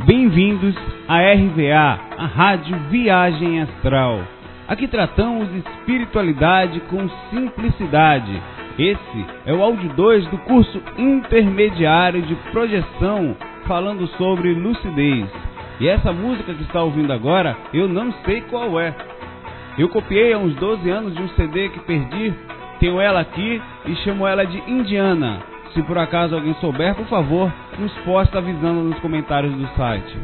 Bem-vindos à RVA, a Rádio Viagem Astral. Aqui tratamos espiritualidade com simplicidade. Esse é o áudio 2 do curso intermediário de projeção, falando sobre lucidez. E essa música que está ouvindo agora, eu não sei qual é. Eu copiei há uns 12 anos de um CD que perdi, tenho ela aqui e chamo ela de Indiana. Se por acaso alguém souber, por favor, nos posta avisando nos comentários do site.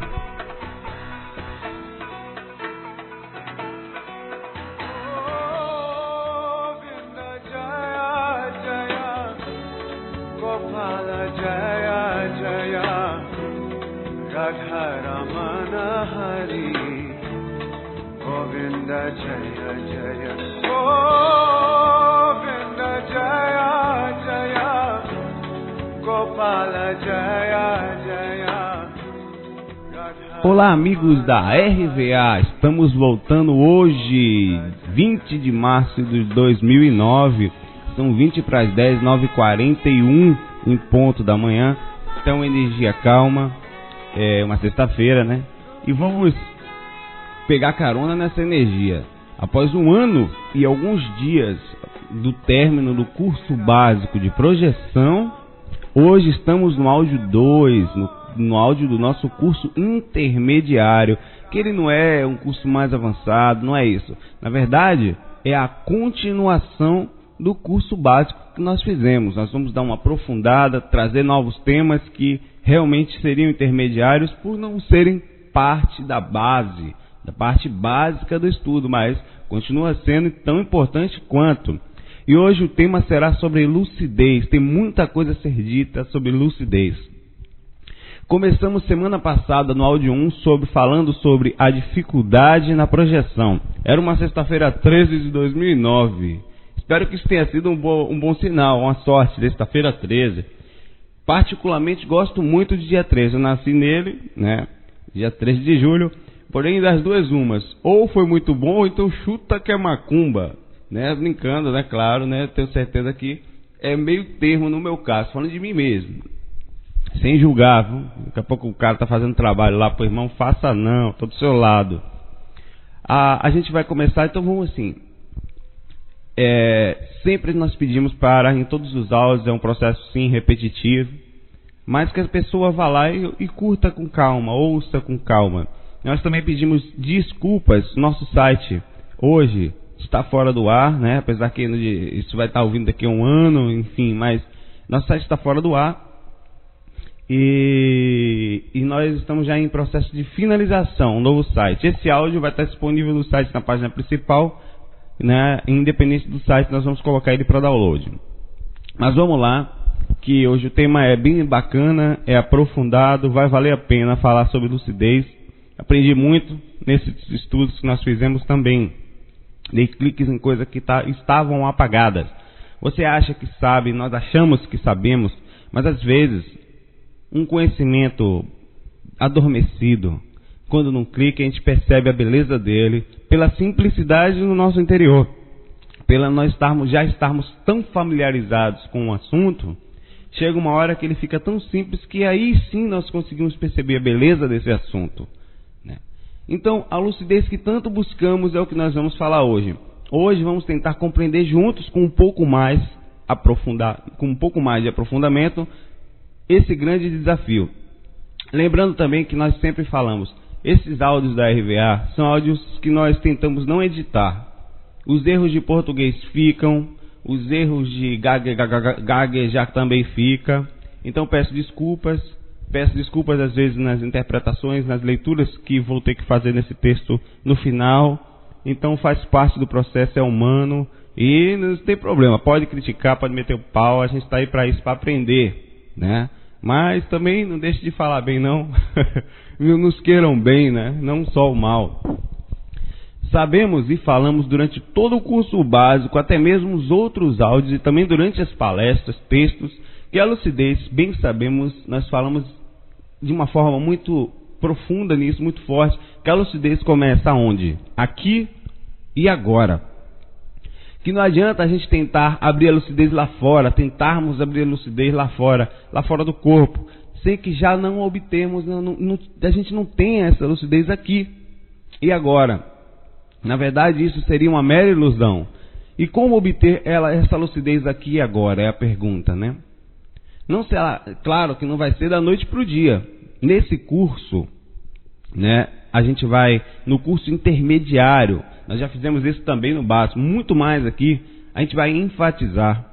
Olá, amigos da RVA, estamos voltando hoje, 20 de março de 2009, são 20 para as 10, 9h41 em ponto da manhã, então energia calma, é uma sexta-feira, né? E vamos pegar carona nessa energia. Após um ano e alguns dias do término do curso básico de projeção, hoje estamos no áudio 2, no áudio do nosso curso intermediário, que ele não é um curso mais avançado, não é isso. Na verdade, é a continuação do curso básico que nós fizemos. Nós vamos dar uma aprofundada, trazer novos temas que realmente seriam intermediários por não serem parte da base, da parte básica do estudo, mas continua sendo tão importante quanto. E hoje o tema será sobre lucidez. Tem muita coisa a ser dita sobre lucidez. Começamos semana passada no áudio 1 falando sobre a dificuldade na projeção. Era uma sexta-feira 13 de 2009. Espero que isso tenha sido um bom sinal, uma sorte, sexta-feira 13. Particularmente gosto muito de dia 13. Eu nasci nele, né? Dia 13 de julho. Porém, das duas umas. Ou foi muito bom, ou então chuta que é macumba. Né? Brincando, né? Claro, né? Tenho certeza que é meio termo no meu caso, falando de mim mesmo. Sem julgar, viu? Daqui a pouco o cara tá fazendo trabalho lá pro irmão, faça não, tô do seu lado. A gente vai começar, então vamos assim. Sempre nós pedimos para, em todos os áudios, é um processo sim repetitivo, mas que a pessoa vá lá e curta com calma, ouça com calma. Nós também pedimos desculpas, nosso site hoje está fora do ar, né? Apesar que isso vai estar ouvindo daqui a um ano, enfim, mas nosso site está fora do ar. E nós estamos já em processo de finalização, um novo site. Esse áudio vai estar disponível no site, na página principal, né? Independente do site, nós vamos colocar ele para download. Mas vamos lá, que hoje o tema é bem bacana, é aprofundado, vai valer a pena falar sobre lucidez. Aprendi muito nesses estudos que nós fizemos também. Dei cliques em coisas que estavam apagadas. Você acha que sabe, nós achamos que sabemos, mas às vezes um conhecimento adormecido, quando num clique a gente percebe a beleza dele, pela simplicidade no nosso interior, pela nós já estarmos tão familiarizados com o assunto, chega uma hora que ele fica tão simples que aí sim nós conseguimos perceber a beleza desse assunto, né? Então, a lucidez que tanto buscamos é o que nós vamos falar hoje. Hoje vamos tentar compreender juntos com um pouco mais de aprofundamento esse grande desafio. Lembrando também que nós sempre falamos, esses áudios da RVA são áudios que nós tentamos não editar. Os erros de português ficam, os erros de gaguejar também fica. Então peço desculpas às vezes nas interpretações, nas leituras que vou ter que fazer nesse texto no final. Então faz parte do processo, é humano e não tem problema, pode criticar, pode meter o pau, a gente está aí para isso, para aprender, né? Mas também não deixe de falar bem não, nos queiram bem, né? Não só o mal. Sabemos e falamos durante todo o curso básico, até mesmo os outros áudios e também durante as palestras, textos, que a lucidez, bem sabemos, nós falamos de uma forma muito profunda nisso, muito forte, que a lucidez começa onde? Aqui e agora. Que não adianta a gente tentar abrir a lucidez lá fora, tentarmos abrir a lucidez lá fora do corpo, ser que já não obtemos, a gente não tem essa lucidez aqui e agora. Na verdade, isso seria uma mera ilusão. E como obter essa lucidez aqui e agora? É a pergunta, né? Não será, claro que não vai ser da noite para o dia. Nesse curso, né, a gente vai no curso intermediário. Nós já fizemos isso também no básico. Muito mais aqui, a gente vai enfatizar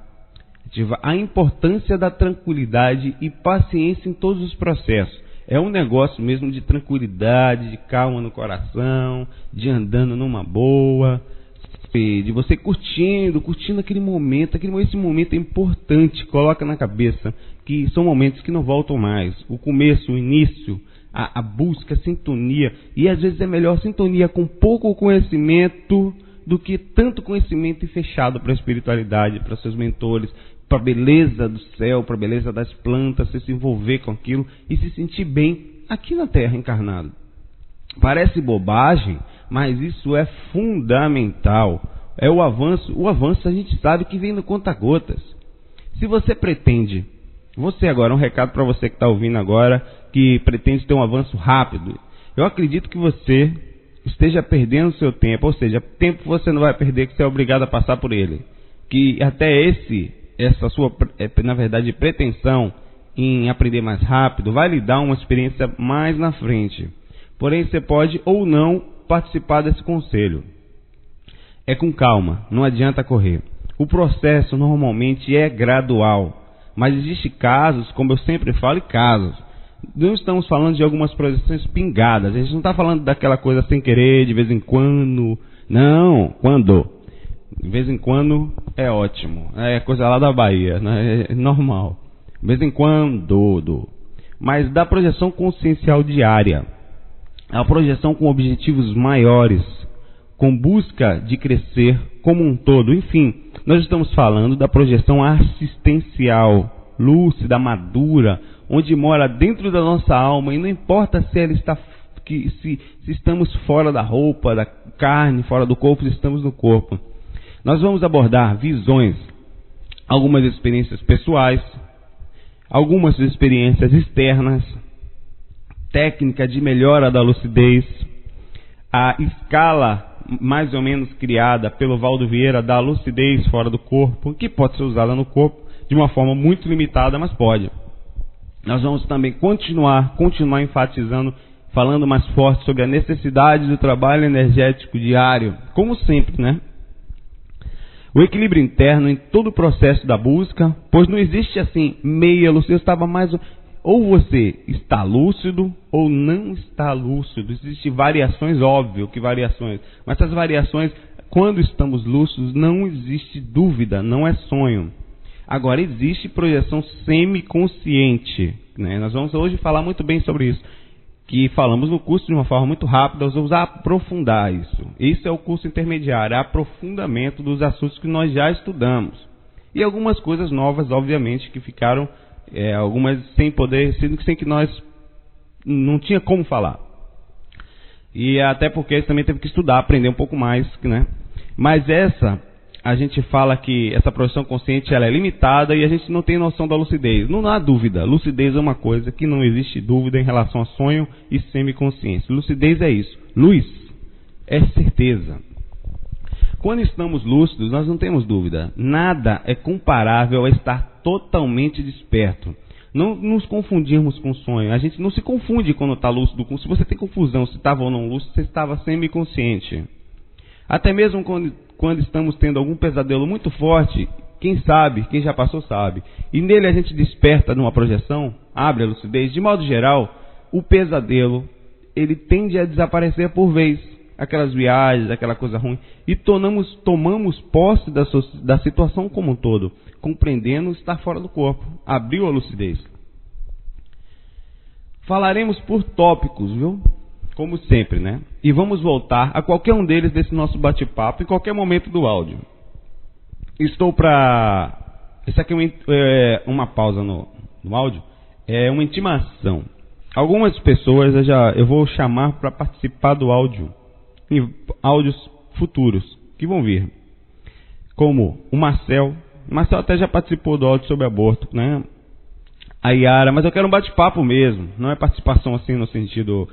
a importância da tranquilidade e paciência em todos os processos. É um negócio mesmo de tranquilidade, de calma no coração, de andando numa boa, de você curtindo aquele momento. Esse momento é importante, coloca na cabeça que são momentos que não voltam mais. O começo, o início, a busca, a sintonia. E às vezes é melhor sintonia com pouco conhecimento do que tanto conhecimento e fechado para a espiritualidade, para seus mentores, para a beleza do céu, para a beleza das plantas, você se envolver com aquilo e se sentir bem aqui na Terra encarnado. Parece bobagem, mas isso é fundamental. É o avanço a gente sabe que vem no conta-gotas. Se você pretende, agora, um recado para você que está ouvindo agora, que pretende ter um avanço rápido, eu acredito que você esteja perdendo seu tempo, ou seja, tempo você não vai perder, que você é obrigado a passar por ele. Que até essa sua, na verdade, pretensão em aprender mais rápido vai lhe dar uma experiência mais na frente. Porém, você pode ou não participar desse conselho. É com calma, não adianta correr. O processo normalmente é gradual, mas existem casos, como eu sempre falo, casos. Não estamos falando de algumas projeções pingadas, a gente não está falando daquela coisa sem querer, de vez em quando. Não, quando? De vez em quando é ótimo, é coisa lá da Bahia, né? É normal. De vez em quando. Mas da projeção consciencial diária, a projeção com objetivos maiores, com busca de crescer como um todo. Enfim, nós estamos falando da projeção assistencial, lúcida, madura, onde mora dentro da nossa alma, e não importa se ela está, se estamos fora da roupa, da carne, fora do corpo, se estamos no corpo. Nós vamos abordar visões, algumas experiências pessoais, algumas experiências externas, técnica de melhora da lucidez, a escala mais ou menos criada pelo Valdo Vieira da lucidez fora do corpo, que pode ser usada no corpo de uma forma muito limitada, mas pode. Nós vamos também continuar enfatizando, falando mais forte sobre a necessidade do trabalho energético diário, como sempre, né? O equilíbrio interno em todo o processo da busca, pois não existe assim meia lucidez, estava mais... Ou você está lúcido ou não está lúcido. Existem variações, óbvio que variações. Mas essas variações, quando estamos lúcidos, não existe dúvida, não é sonho. Agora, existe projeção semiconsciente, né? Nós vamos hoje falar muito bem sobre isso. Que falamos no curso de uma forma muito rápida, nós vamos aprofundar isso. Esse é o curso intermediário, é aprofundamento dos assuntos que nós já estudamos. E algumas coisas novas, obviamente, que ficaram... algumas sem poder, sem que nós não tinha como falar. E até porque você também teve que estudar, aprender um pouco mais, né? Mas a gente fala que essa projeção consciente ela é limitada e a gente não tem noção da lucidez. Não há dúvida, lucidez é uma coisa que não existe dúvida em relação a sonho e semiconsciência. Lucidez é isso, luz é certeza. Quando estamos lúcidos, nós não temos dúvida. Nada é comparável a estar totalmente desperto. Não nos confundirmos com sonho. A gente não se confunde quando está lúcido. Se você tem confusão se estava ou não lúcido, você estava semiconsciente. Até mesmo quando estamos tendo algum pesadelo muito forte, quem sabe, quem já passou sabe. E nele a gente desperta numa projeção, abre a lucidez. De modo geral, o pesadelo, ele tende a desaparecer por vez. Aquelas viagens, aquela coisa ruim, e tomamos posse da situação como um todo, compreendendo estar fora do corpo. Abriu a lucidez. Falaremos por tópicos, viu? Como sempre, né? E vamos voltar a qualquer um deles desse nosso bate-papo em qualquer momento do áudio. Estou para... Isso aqui é uma pausa no áudio. É uma intimação. Algumas pessoas eu vou chamar para participar do áudio. Em áudios futuros que vão vir, como o Marcel até já participou do áudio sobre aborto, né? a Yara, mas eu quero um bate-papo mesmo, não é participação assim no sentido...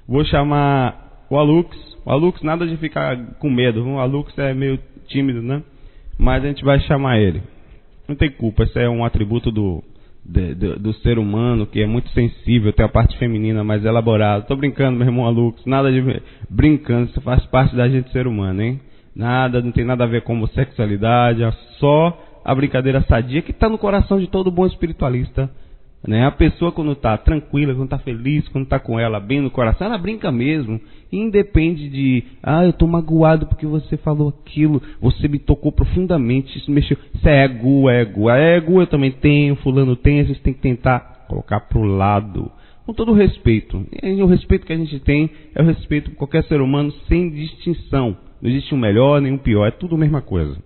Vou chamar o Alux. O Alux, nada de ficar com medo, o Alux é meio tímido, né? Mas a gente vai chamar ele. Não tem culpa, esse é um atributo do ser humano, que é muito sensível, tem a parte feminina mais elaborada. Tô brincando, meu irmão Alux, nada de brincando, isso faz parte da gente ser humano, hein? Nada, não tem nada a ver com homossexualidade, é só a brincadeira sadia que está no coração de todo bom espiritualista, né? A pessoa quando está tranquila, quando está feliz, quando está com ela bem no coração, ela brinca mesmo. Independe de, eu estou magoado porque você falou aquilo, você me tocou profundamente, isso mexeu. Isso é ego. Ego eu também tenho, fulano tem, a gente tem que tentar colocar para o lado. Com todo o respeito. E o respeito que a gente tem é o respeito por qualquer ser humano sem distinção. Não existe um melhor nem um pior, é tudo a mesma coisa.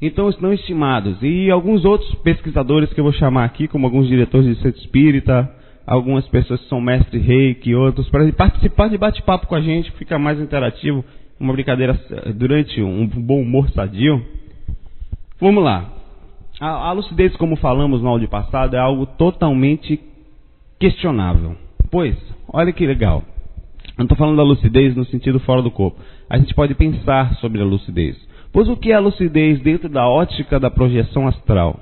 Então estão estimados. E alguns outros pesquisadores que eu vou chamar aqui, como alguns diretores de centro espírita, algumas pessoas que são mestres reiki, outros, para participar de bate-papo com a gente, fica mais interativo, uma brincadeira durante um bom humor sadio. Vamos lá. A lucidez, como falamos no áudio passado, é algo totalmente questionável. Pois, olha que legal. Eu não estou falando da lucidez no sentido fora do corpo. A gente pode pensar sobre a lucidez. Pois o que é a lucidez dentro da ótica da projeção astral?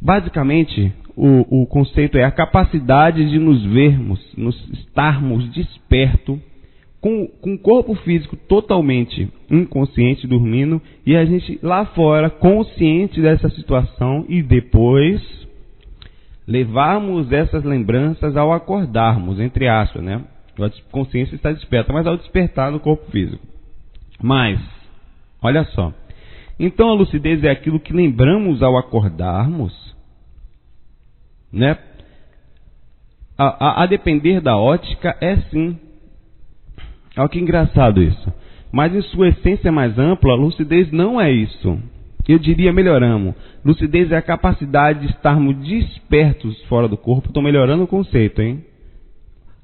Basicamente, o conceito é a capacidade de nos vermos, nos estarmos despertos, com o corpo físico totalmente inconsciente, dormindo, e a gente lá fora consciente dessa situação e depois levarmos essas lembranças ao acordarmos, entre aspas, né? A consciência está desperta, mas ao despertar no corpo físico. Mas, olha só, então a lucidez é aquilo que lembramos ao acordarmos, né? A depender da ótica é sim. Olha que engraçado isso. Mas em sua essência mais ampla, a lucidez não é isso. Eu diria, melhoramos. Lucidez é a capacidade de estarmos despertos fora do corpo. Estou melhorando o conceito, hein?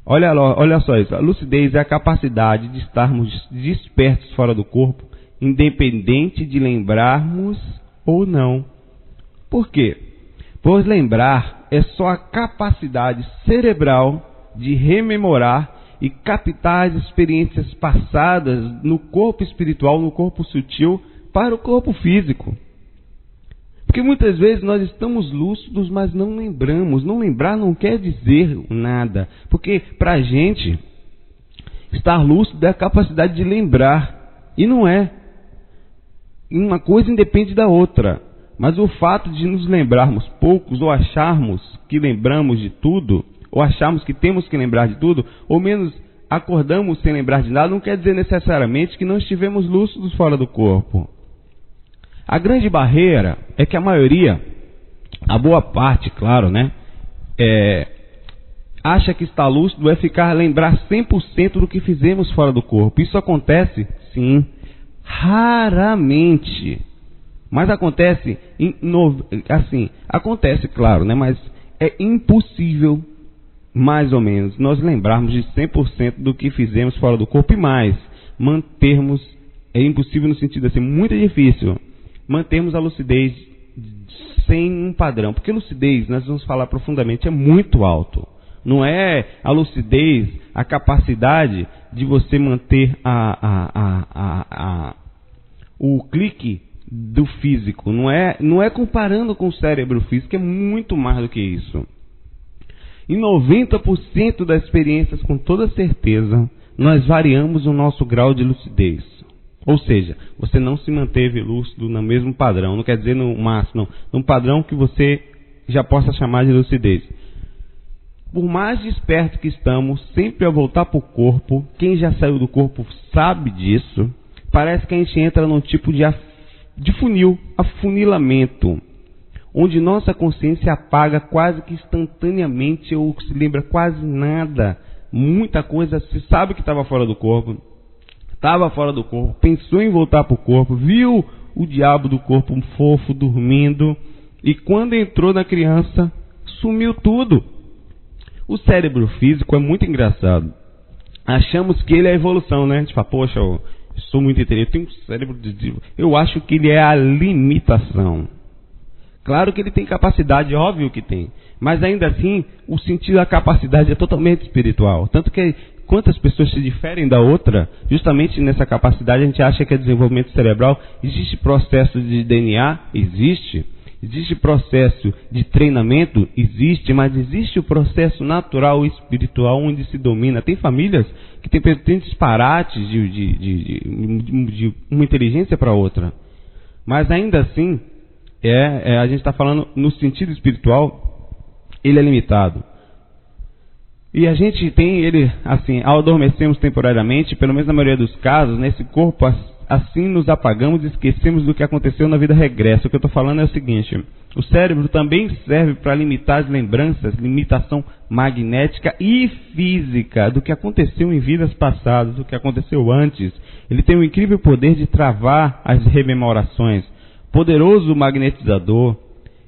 Olha só isso. A lucidez é a capacidade de estarmos despertos fora do corpo, independente de lembrarmos ou não. Por quê? Pois lembrar é só a capacidade cerebral de rememorar e captar as experiências passadas no corpo espiritual, no corpo sutil, para o corpo físico. Porque muitas vezes nós estamos lúcidos, mas não lembramos. Não lembrar não quer dizer nada. Porque para a gente, estar lúcido é a capacidade de lembrar. E não é. Uma coisa independe da outra. Mas o fato de nos lembrarmos poucos, ou acharmos que lembramos de tudo, ou acharmos que temos que lembrar de tudo, ou menos acordamos sem lembrar de nada, não quer dizer necessariamente que não estivemos lúcidos fora do corpo. A grande barreira é que a maioria, a boa parte, claro, né, acha que estar lúcido é lembrar 100% do que fizemos fora do corpo. Isso acontece, sim, raramente. Mas acontece, acontece, claro, né, mas é impossível, mais ou menos, nós lembrarmos de 100% do que fizemos fora do corpo e mais, mantermos, é impossível no sentido assim, muito difícil, mantermos a lucidez sem um padrão, porque lucidez, nós vamos falar profundamente, é muito alto. Não é a lucidez, a capacidade de você manter o clique do físico. Não é comparando com o cérebro físico, é muito mais do que isso. Em 90% das experiências, com toda certeza, nós variamos o nosso grau de lucidez. Ou seja, você não se manteve lúcido no mesmo padrão, não quer dizer no máximo, não. Num padrão que você já possa chamar de lucidez. Por mais desperto que estamos, sempre ao voltar para o corpo, quem já saiu do corpo sabe disso, parece que a gente entra num tipo de funil, afunilamento, onde nossa consciência apaga quase que instantaneamente ou se lembra quase nada. Muita coisa se sabe que estava fora do corpo. Estava fora do corpo, pensou em voltar para o corpo, viu o diabo do corpo um fofo dormindo e quando entrou na criança, sumiu tudo. O cérebro físico é muito engraçado. Achamos que ele é a evolução, né? A gente fala, poxa, eu sou muito inteligente, eu tenho um cérebro de... Eu acho que ele é a limitação. Claro que ele tem capacidade, óbvio que tem. Mas ainda assim, o sentido da capacidade é totalmente espiritual. Tanto que quantas pessoas se diferem da outra, justamente nessa capacidade a gente acha que é desenvolvimento cerebral. Existe processo de DNA? Existe. Existe processo de treinamento? Existe. Mas existe o processo natural e espiritual onde se domina. Tem famílias que têm disparates de uma inteligência para outra. Mas ainda assim, a gente está falando no sentido espiritual, ele é limitado. E a gente tem ele, assim, ao adormecermos temporariamente, pelo menos na maioria dos casos, nesse corpo, assim nos apagamos e esquecemos do que aconteceu na vida regressa. O que eu estou falando é o seguinte: o cérebro também serve para limitar as lembranças, limitação magnética e física do que aconteceu em vidas passadas, do que aconteceu antes. Ele tem o incrível poder de travar as rememorações, poderoso magnetizador.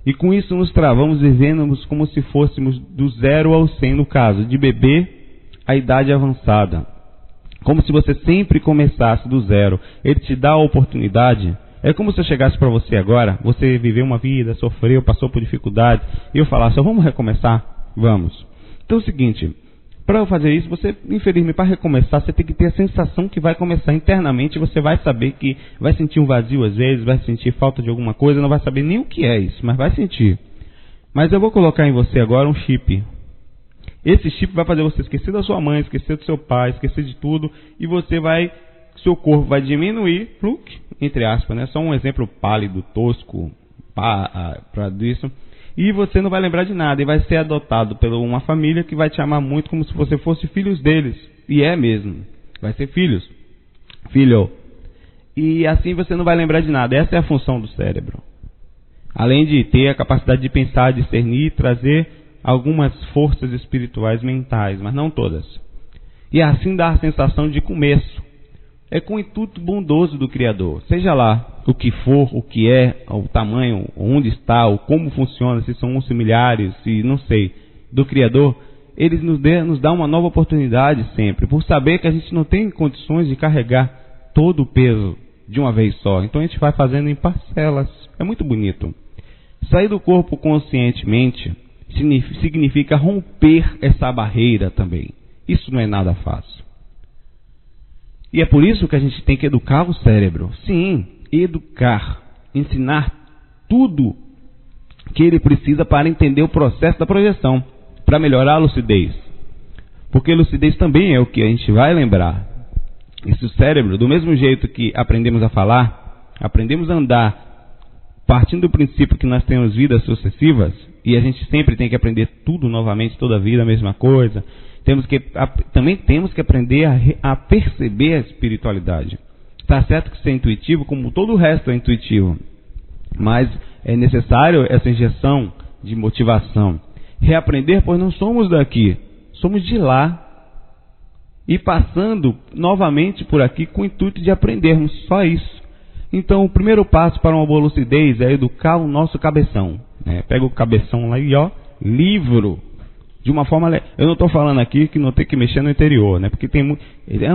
E com isso nos travamos e vivemos como se fôssemos do 0 ao 100, no caso, de bebê à idade avançada. Como se você sempre começasse do 0. Ele te dá a oportunidade. É como se eu chegasse para você agora, você viveu uma vida, sofreu, passou por dificuldades, e eu falasse: vamos recomeçar? Vamos. Então é o seguinte, para eu fazer isso, você, infelizmente, para recomeçar, você tem que ter a sensação que vai começar internamente. Você vai saber que vai sentir um vazio às vezes, vai sentir falta de alguma coisa, não vai saber nem o que é isso, mas vai sentir. Mas eu vou colocar em você agora um chip. Esse chip vai fazer você esquecer da sua mãe, esquecer do seu pai, esquecer de tudo, e você vai, seu corpo vai diminuir, entre aspas, né? Só um exemplo pálido, tosco, para isso. E você não vai lembrar de nada, e vai ser adotado por uma família que vai te amar muito, como se você fosse filhos deles. E é mesmo, vai ser filho. E assim você não vai lembrar de nada. Essa é a função do cérebro. Além de ter a capacidade de pensar, discernir, trazer algumas forças espirituais mentais, mas não todas. E assim dá a sensação de começo. É com o intuito bondoso do Criador. Seja lá o que for, o que é, o tamanho, onde está, o como funciona, se são 11 milhares, se não sei, do Criador, ele nos dá uma nova oportunidade sempre, por saber que a gente não tem condições de carregar todo o peso de uma vez só. Então a gente vai fazendo em parcelas. É muito bonito. Sair do corpo conscientemente significa romper essa barreira também. Isso não é nada fácil. E é por isso que a gente tem que educar o cérebro. Sim, educar. Ensinar tudo que ele precisa para entender o processo da projeção, para melhorar a lucidez. Porque lucidez também é o que a gente vai lembrar. Esse cérebro, do mesmo jeito que aprendemos a falar, aprendemos a andar, partindo do princípio que nós temos vidas sucessivas, e a gente sempre tem que aprender tudo novamente, toda a vida, a mesma coisa. Também temos que aprender a perceber a espiritualidade. Está certo que isso é intuitivo, como todo o resto é intuitivo. Mas é necessário essa injeção de motivação. Reaprender, pois não somos daqui, somos de lá. E passando novamente por aqui com o intuito de aprendermos, só isso. Então o primeiro passo para uma boa lucidez é educar o nosso cabeção. Pega o cabeção lá e livro. De uma forma... Eu não estou falando aqui que não tem que mexer no interior, né? Porque tem muito...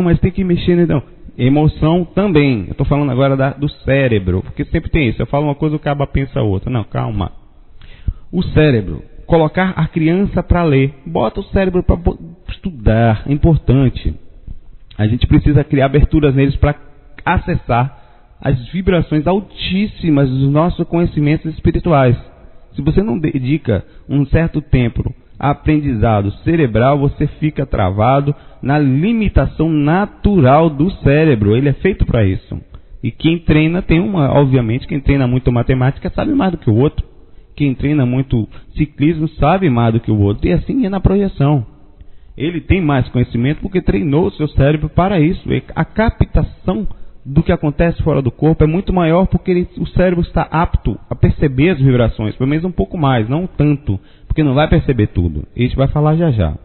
mas tem que mexer no... Então, emoção também. Eu estou falando agora do cérebro. Porque sempre tem isso. Eu falo uma coisa, o cabo pensa outra. Não, calma. O cérebro. Colocar a criança para ler. Bota o cérebro para estudar. É importante. A gente precisa criar aberturas neles para acessar as vibrações altíssimas dos nossos conhecimentos espirituais. Se você não dedica um certo tempo aprendizado cerebral, você fica travado na limitação natural do cérebro. Ele é feito para isso. E quem treina obviamente, quem treina muito matemática sabe mais do que o outro. Quem treina muito ciclismo sabe mais do que o outro. E assim é na projeção. Ele tem mais conhecimento porque treinou o seu cérebro para isso. A captação do que acontece fora do corpo é muito maior porque o cérebro está apto a perceber as vibrações, pelo menos um pouco mais, não tanto, porque não vai perceber tudo. E a gente vai falar já já.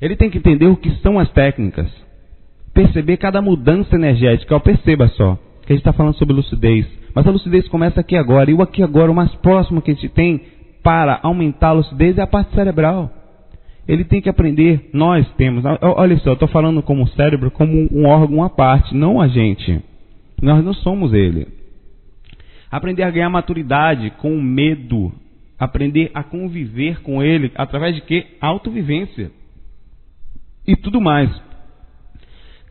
Ele tem que entender o que são as técnicas, perceber cada mudança energética. Perceba só, que a gente está falando sobre lucidez, mas a lucidez começa aqui agora, e o aqui agora, o mais próximo que a gente tem para aumentar a lucidez é a parte cerebral. Ele tem que aprender, nós temos, olha só, eu estou falando como o cérebro, como um órgão à parte, não a gente. Nós não somos ele. Aprender a ganhar maturidade com o medo. Aprender a conviver com ele através de quê? Autovivência. E tudo mais.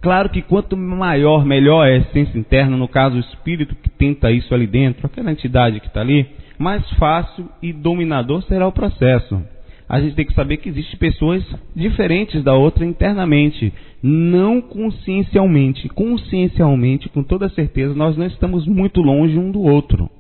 Claro que quanto maior, melhor é a essência interna, no caso o espírito que tenta isso ali dentro, aquela entidade que está ali, mais fácil e dominador será o processo. A gente tem que saber que existem pessoas diferentes da outra internamente, não consciencialmente. Consciencialmente, com toda certeza, nós não estamos muito longe um do outro.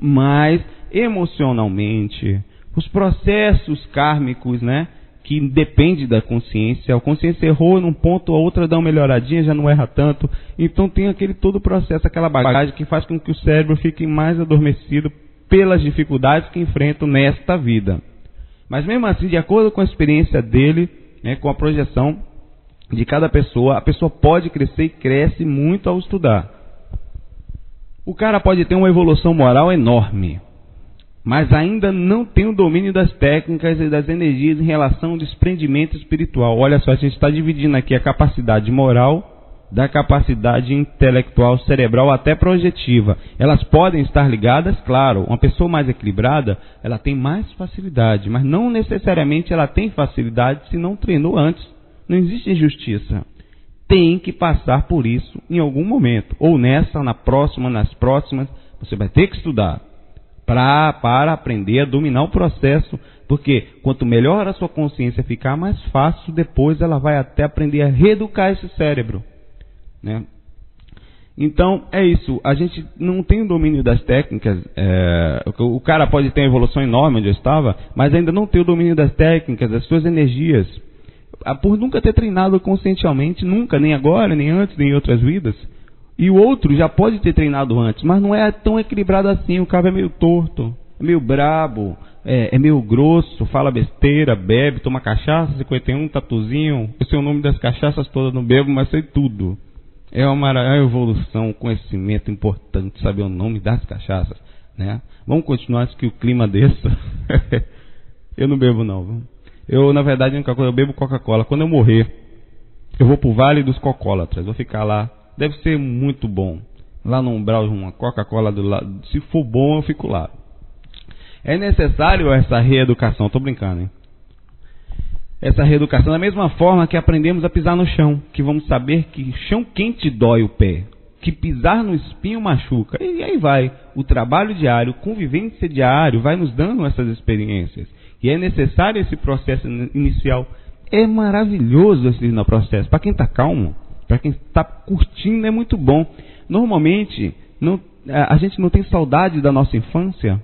Mas, emocionalmente, os processos kármicos, né, que depende da consciência, a consciência errou num ponto, a outra dá uma melhoradinha, já não erra tanto. Então tem aquele todo o processo, aquela bagagem que faz com que o cérebro fique mais adormecido pelas dificuldades que enfrentam nesta vida. Mas mesmo assim, de acordo com a experiência dele, né, com a projeção de cada pessoa, a pessoa pode crescer e cresce muito ao estudar. O cara pode ter uma evolução moral enorme, mas ainda não tem o domínio das técnicas e das energias em relação ao desprendimento espiritual. Olha só, a gente está dividindo aqui a capacidade moral da capacidade intelectual, cerebral, até projetiva. Elas podem estar ligadas, claro. Uma pessoa mais equilibrada, ela tem mais facilidade, mas não necessariamente ela tem facilidade se não treinou antes. Não existe injustiça. Tem que passar por isso em algum momento. Ou nessa, na próxima, nas próximas. Você vai ter que estudar para aprender a dominar o processo. Porque quanto melhor a sua consciência ficar, mais fácil depois ela vai até aprender a reeducar esse cérebro. Né? Então é isso, a gente não tem o domínio das técnicas. O cara pode ter uma evolução enorme onde eu estava, mas ainda não tem o domínio das técnicas, das suas energias, por nunca ter treinado conscientemente, nunca, nem agora, nem antes, nem em outras vidas. E o outro já pode ter treinado antes, mas não é tão equilibrado assim. O cara é meio torto, é meio brabo, é meio grosso, fala besteira, bebe, toma cachaça, 51, tatuzinho. Eu sei o nome das cachaças todas, não bebo, mas sei tudo. É uma evolução, um conhecimento importante, saber o nome das cachaças, né? Vamos continuar, que o clima desse. Eu não bebo não. Eu, na verdade, eu bebo Coca-Cola. Quando eu morrer, eu vou pro Vale dos Cocólatras. Vou ficar lá. Deve ser muito bom. Lá no umbral, uma Coca-Cola do lado. Se for bom, eu fico lá. É necessário essa reeducação. Tô brincando, hein? Essa reeducação da mesma forma que aprendemos a pisar no chão, que vamos saber que chão quente dói o pé, que pisar no espinho machuca, e aí vai. O trabalho diário, convivência diário, vai nos dando essas experiências. E é necessário esse processo inicial. É maravilhoso esse processo. Para quem está calmo, para quem está curtindo, é muito bom. Normalmente, a gente não tem saudade da nossa infância,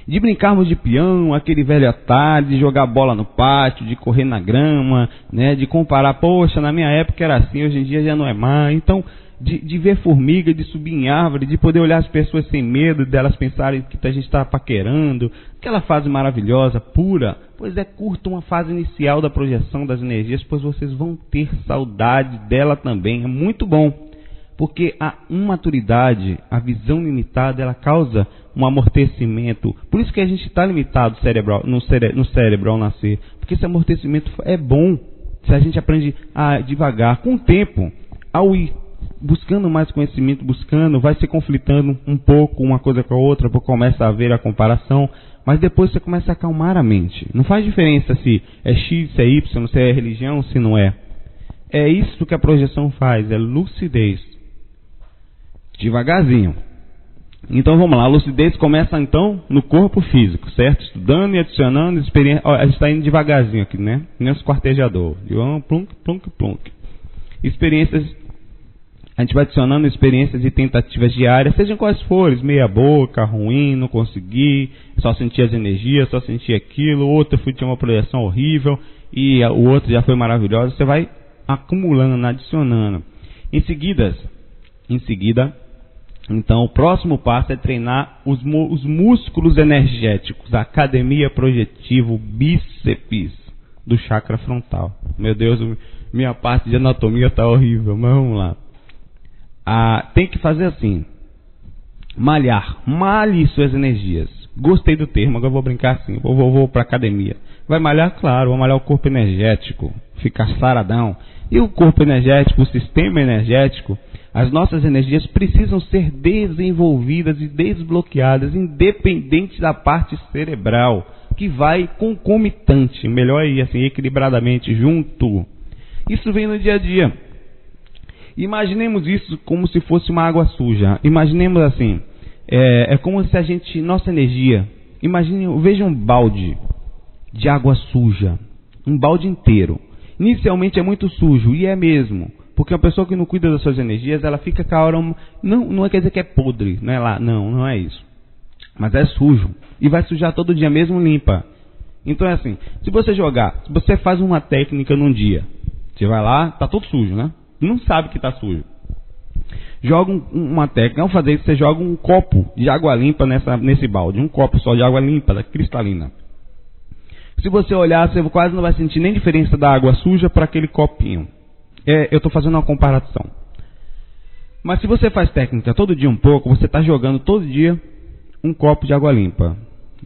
de brincarmos de peão, aquele velho atalho, de jogar bola no pátio, de correr na grama, né, de comparar, poxa, na minha época era assim, hoje em dia já não é mais. Então, de ver formiga, de subir em árvore, de poder olhar as pessoas sem medo, delas pensarem que a gente está paquerando, aquela fase maravilhosa, pura. Pois é, curta uma fase inicial da projeção das energias, pois vocês vão ter saudade dela também. É muito bom. Porque a imaturidade, a visão limitada, ela causa um amortecimento. Por isso que a gente está limitado no cérebro ao nascer. Porque esse amortecimento é bom se a gente aprende a devagar. Com o tempo, ao ir buscando mais conhecimento, vai se conflitando um pouco uma coisa com a outra, porque começa a haver a comparação. Mas depois você começa a acalmar a mente. Não faz diferença se é X, se é Y, se é religião, se não é. É isso que a projeção faz, é lucidez. Devagarzinho. Então vamos lá, a lucidez começa então no corpo físico, certo? Estudando e adicionando experiência. A gente está indo devagarzinho aqui, né? Nem os quartejadores. Plunk, plunk, plunk. Experiências. A gente vai adicionando experiências e tentativas diárias, sejam quais forem, meia boca, ruim, não consegui, só senti as energias, só senti aquilo, outro tinha uma projeção horrível e o outro já foi maravilhoso. Você vai acumulando, adicionando. Em seguida, então, o próximo passo é treinar os músculos energéticos, a academia projetiva, o bíceps do chakra frontal. Meu Deus, minha parte de anatomia está horrível, mas vamos lá. Tem que fazer assim, malhe suas energias. Gostei do termo, agora vou brincar assim, vou para academia. Vai malhar, claro, vou malhar o corpo energético, ficar saradão. E o corpo energético, o sistema energético, As nossas energias precisam ser desenvolvidas e desbloqueadas, independente da parte cerebral, que vai concomitante, melhor aí, assim, equilibradamente, junto. Isso vem no dia a dia. Imaginemos isso como se fosse uma água suja. Imaginemos assim, é como se a gente, nossa energia, veja um balde de água suja, um balde inteiro. Inicialmente é muito sujo, e é mesmo, porque uma pessoa que não cuida das suas energias, ela fica com a hora, não quer dizer que é podre, não é lá, não é isso. Mas é sujo, e vai sujar todo dia mesmo limpa. Então é assim, se você faz uma técnica num dia, você vai lá, tá todo sujo, né? Não sabe que tá sujo. Joga uma técnica, ao fazer isso, você joga um copo de água limpa nesse balde, um copo só de água limpa, cristalina. Se você olhar, você quase não vai sentir nem diferença da água suja para aquele copinho. Eu estou fazendo uma comparação. Mas se você faz técnica todo dia um pouco, você está jogando todo dia um copo de água limpa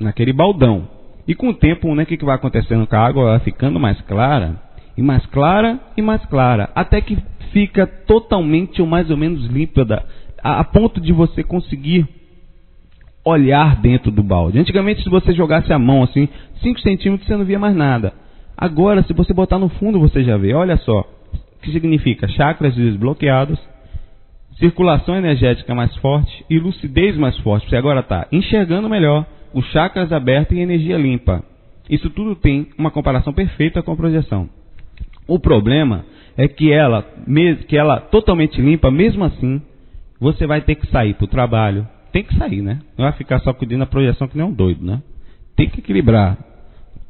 naquele baldão. E com o tempo, né, o que vai acontecendo com a água? Ela vai ficando mais clara, e mais clara, e mais clara, até que fica totalmente ou mais ou menos límpida, a ponto de você conseguir olhar dentro do balde. Antigamente, se você jogasse a mão assim, 5 centímetros, você não via mais nada. Agora, se você botar no fundo, você já vê. Olha só, o que significa? Chakras desbloqueados, circulação energética mais forte e lucidez mais forte. Você agora está enxergando melhor, os chakras abertos e energia limpa. Isso tudo tem uma comparação perfeita com a projeção. O problema é que ela totalmente limpa, mesmo assim, você vai ter que sair para o trabalho. Tem que sair, né? Não vai ficar só cuidando da projeção que nem um doido, né? Tem que equilibrar.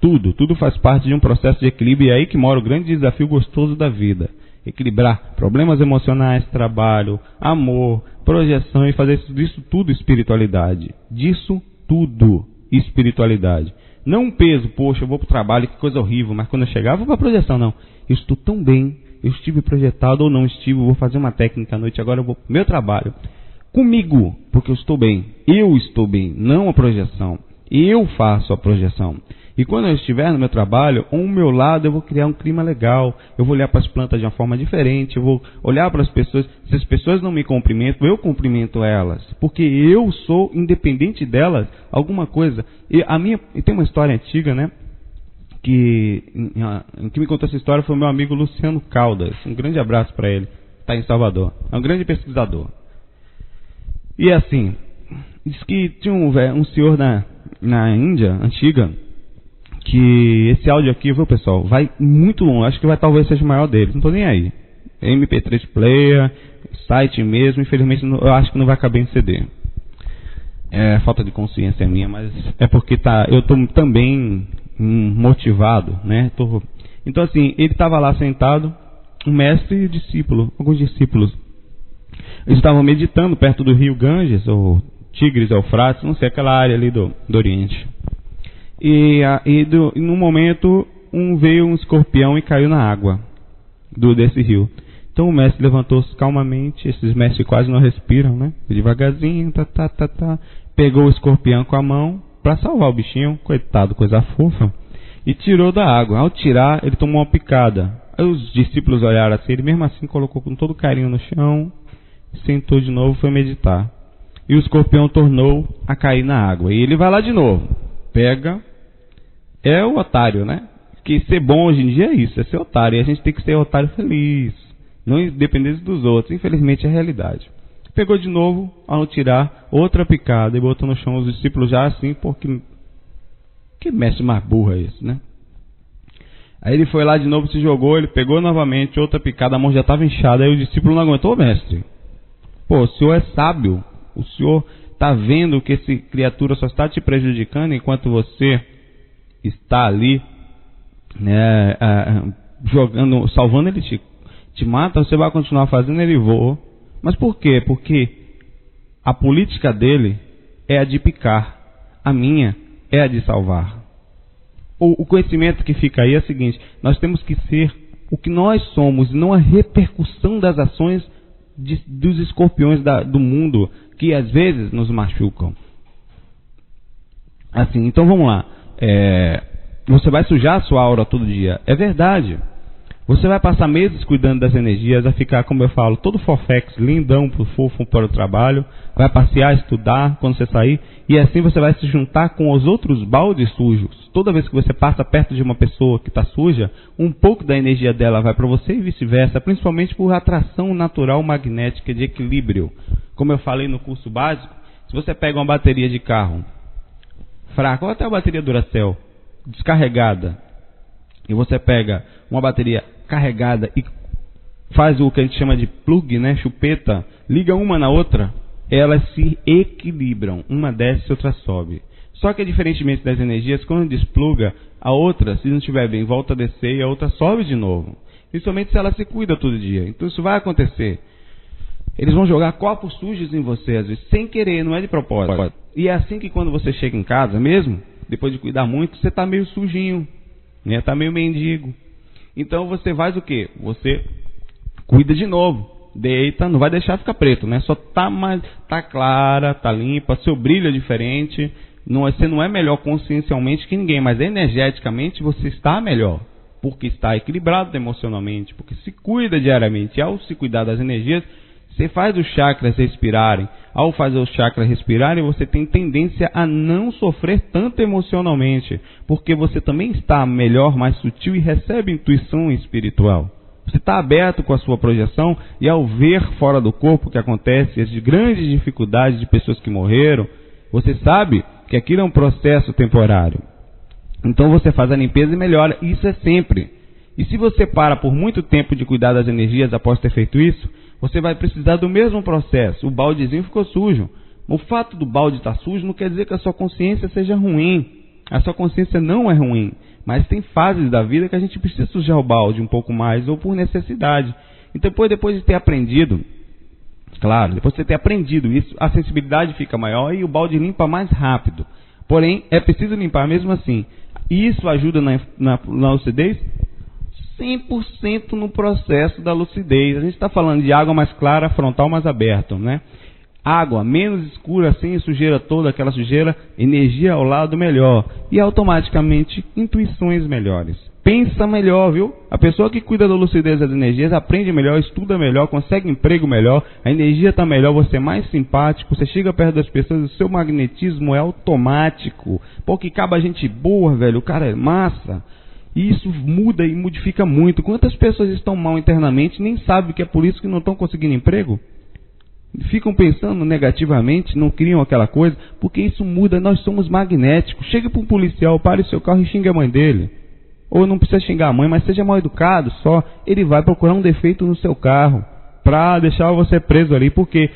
Tudo faz parte de um processo de equilíbrio, e é aí que mora o grande desafio gostoso da vida. Equilibrar problemas emocionais, trabalho, amor, projeção, e fazer disso tudo espiritualidade. Disso tudo espiritualidade. Não um peso, poxa, eu vou para o trabalho, que coisa horrível, mas quando eu chegar, eu vou para a projeção. Não, eu estou tão bem, eu estive projetado ou não estive, eu vou fazer uma técnica à noite, agora eu vou para o meu trabalho. Comigo, porque eu estou bem, não a projeção. Eu faço a projeção. E quando eu estiver no meu trabalho, ao meu lado eu vou criar um clima legal, eu vou olhar para as plantas de uma forma diferente, eu vou olhar para as pessoas, se as pessoas não me cumprimentam, eu cumprimento elas, porque eu sou independente delas, alguma coisa. E tem uma história antiga, né, que me contou essa história foi o meu amigo Luciano Caldas, um grande abraço para ele, está em Salvador, é um grande pesquisador. E assim, diz que tinha um senhor na Índia, antiga, que esse áudio aqui, viu pessoal, vai muito longe, acho que talvez seja o maior deles, não estou nem aí. MP3 player, site mesmo, infelizmente eu acho que não vai caber em CD. É falta de consciência minha, mas é porque eu estou também motivado, né? Então assim, ele estava lá sentado, um mestre e discípulo, alguns discípulos. Eles estavam meditando perto do rio Ganges, ou Tigres, Eufrates, não sei, aquela área ali do Oriente. E num momento, veio um escorpião e caiu na água desse rio. Então o mestre levantou-se calmamente, esses mestres quase não respiram, né? Devagarzinho, pegou o escorpião com a mão para salvar o bichinho, coitado, coisa fofa, e tirou da água. Ao tirar, ele tomou uma picada. Aí os discípulos olharam assim, ele mesmo assim colocou com todo carinho no chão, sentou de novo e foi meditar. E o escorpião tornou a cair na água. E ele vai lá de novo. Pega. É o otário, né? Que ser bom hoje em dia é isso, é ser otário. E a gente tem que ser otário feliz. Não depender dos outros. Infelizmente é a realidade. Pegou de novo, ao tirar, outra picada e botou no chão. Os discípulos já assim, porque... Que mestre mais burro é esse, né? Aí ele foi lá de novo, se jogou, ele pegou novamente, outra picada, a mão já estava inchada. Aí o discípulo não aguentou, mestre. Pô, o senhor é sábio. O senhor está vendo que essa criatura só está te prejudicando enquanto você está ali, né, jogando, salvando, ele te mata, você vai continuar fazendo, ele voa. Mas por quê? Porque a política dele é a de picar, a minha é a de salvar. O conhecimento que fica aí é o seguinte: nós temos que ser o que nós somos, não a repercussão das ações dos escorpiões do mundo, que às vezes nos machucam. Assim, então vamos lá. Você vai sujar a sua aura todo dia. É verdade. Você vai passar meses cuidando das energias, vai ficar, como eu falo, todo fofex, lindão, fofo para o trabalho, vai passear, estudar quando você sair, e assim você vai se juntar com os outros baldes sujos. Toda vez que você passa perto de uma pessoa que está suja, um pouco da energia dela vai para você e vice-versa, principalmente por atração natural magnética de equilíbrio. Como eu falei no curso básico, se você pega uma bateria de carro fraca, ou até a bateria Duracell, descarregada, e você pega uma bateria carregada e faz o que a gente chama de plug, né, chupeta, liga uma na outra, elas se equilibram, uma desce e outra sobe. Só que diferentemente das energias, quando despluga, a outra, se não estiver bem, volta a descer e a outra sobe de novo. Principalmente se ela se cuida todo dia. Então isso vai acontecer. Eles vão jogar copos sujos em você, às vezes, sem querer, não é de propósito. E é assim que quando você chega em casa mesmo, depois de cuidar muito, você está meio sujinho, né? Está meio mendigo. Então você faz o quê? Você cuida de novo, deita, não vai deixar ficar preto, né? Só tá clara, tá limpa, seu brilho é diferente. Você não é melhor consciencialmente que ninguém, mas energeticamente você está melhor, porque está equilibrado emocionalmente, porque se cuida diariamente. E ao se cuidar das energias, você faz os chakras respirarem. Ao fazer os chakras respirarem, você tem tendência a não sofrer tanto emocionalmente, porque você também está melhor, mais sutil e recebe intuição espiritual. Você está aberto com a sua projeção e ao ver fora do corpo o que acontece, as grandes dificuldades de pessoas que morreram, você sabe que aquilo é um processo temporário. Então você faz a limpeza e melhora. Isso é sempre. E se você para por muito tempo de cuidar das energias após ter feito isso, você vai precisar do mesmo processo. O baldezinho ficou sujo. O fato do balde estar sujo não quer dizer que a sua consciência seja ruim. A sua consciência não é ruim. Mas tem fases da vida que a gente precisa sujar o balde um pouco mais, ou por necessidade. Então depois de ter aprendido, claro, depois de você ter aprendido isso, a sensibilidade fica maior e o balde limpa mais rápido. Porém, é preciso limpar mesmo assim. Isso ajuda na lucidez? 100% no processo da lucidez. A gente está falando de água mais clara, frontal mais aberto, né? Água menos escura, sem sujeira toda, aquela sujeira, energia ao lado melhor. E automaticamente, intuições melhores. Pensa melhor, viu? A pessoa que cuida da lucidez das energias aprende melhor, estuda melhor, consegue emprego melhor, a energia está melhor, você é mais simpático, você chega perto das pessoas, o seu magnetismo é automático. Pô, que caba gente boa, velho, o cara é massa. E isso muda e modifica muito. Quantas pessoas estão mal internamente nem sabem que é por isso que não estão conseguindo emprego? Ficam pensando negativamente, não criam aquela coisa, porque isso muda, nós somos magnéticos. Chega para um policial, pare o seu carro e xingue a mãe dele. Ou não precisa xingar a mãe, mas seja mal educado só. Ele vai procurar um defeito no seu carro para deixar você preso ali, porque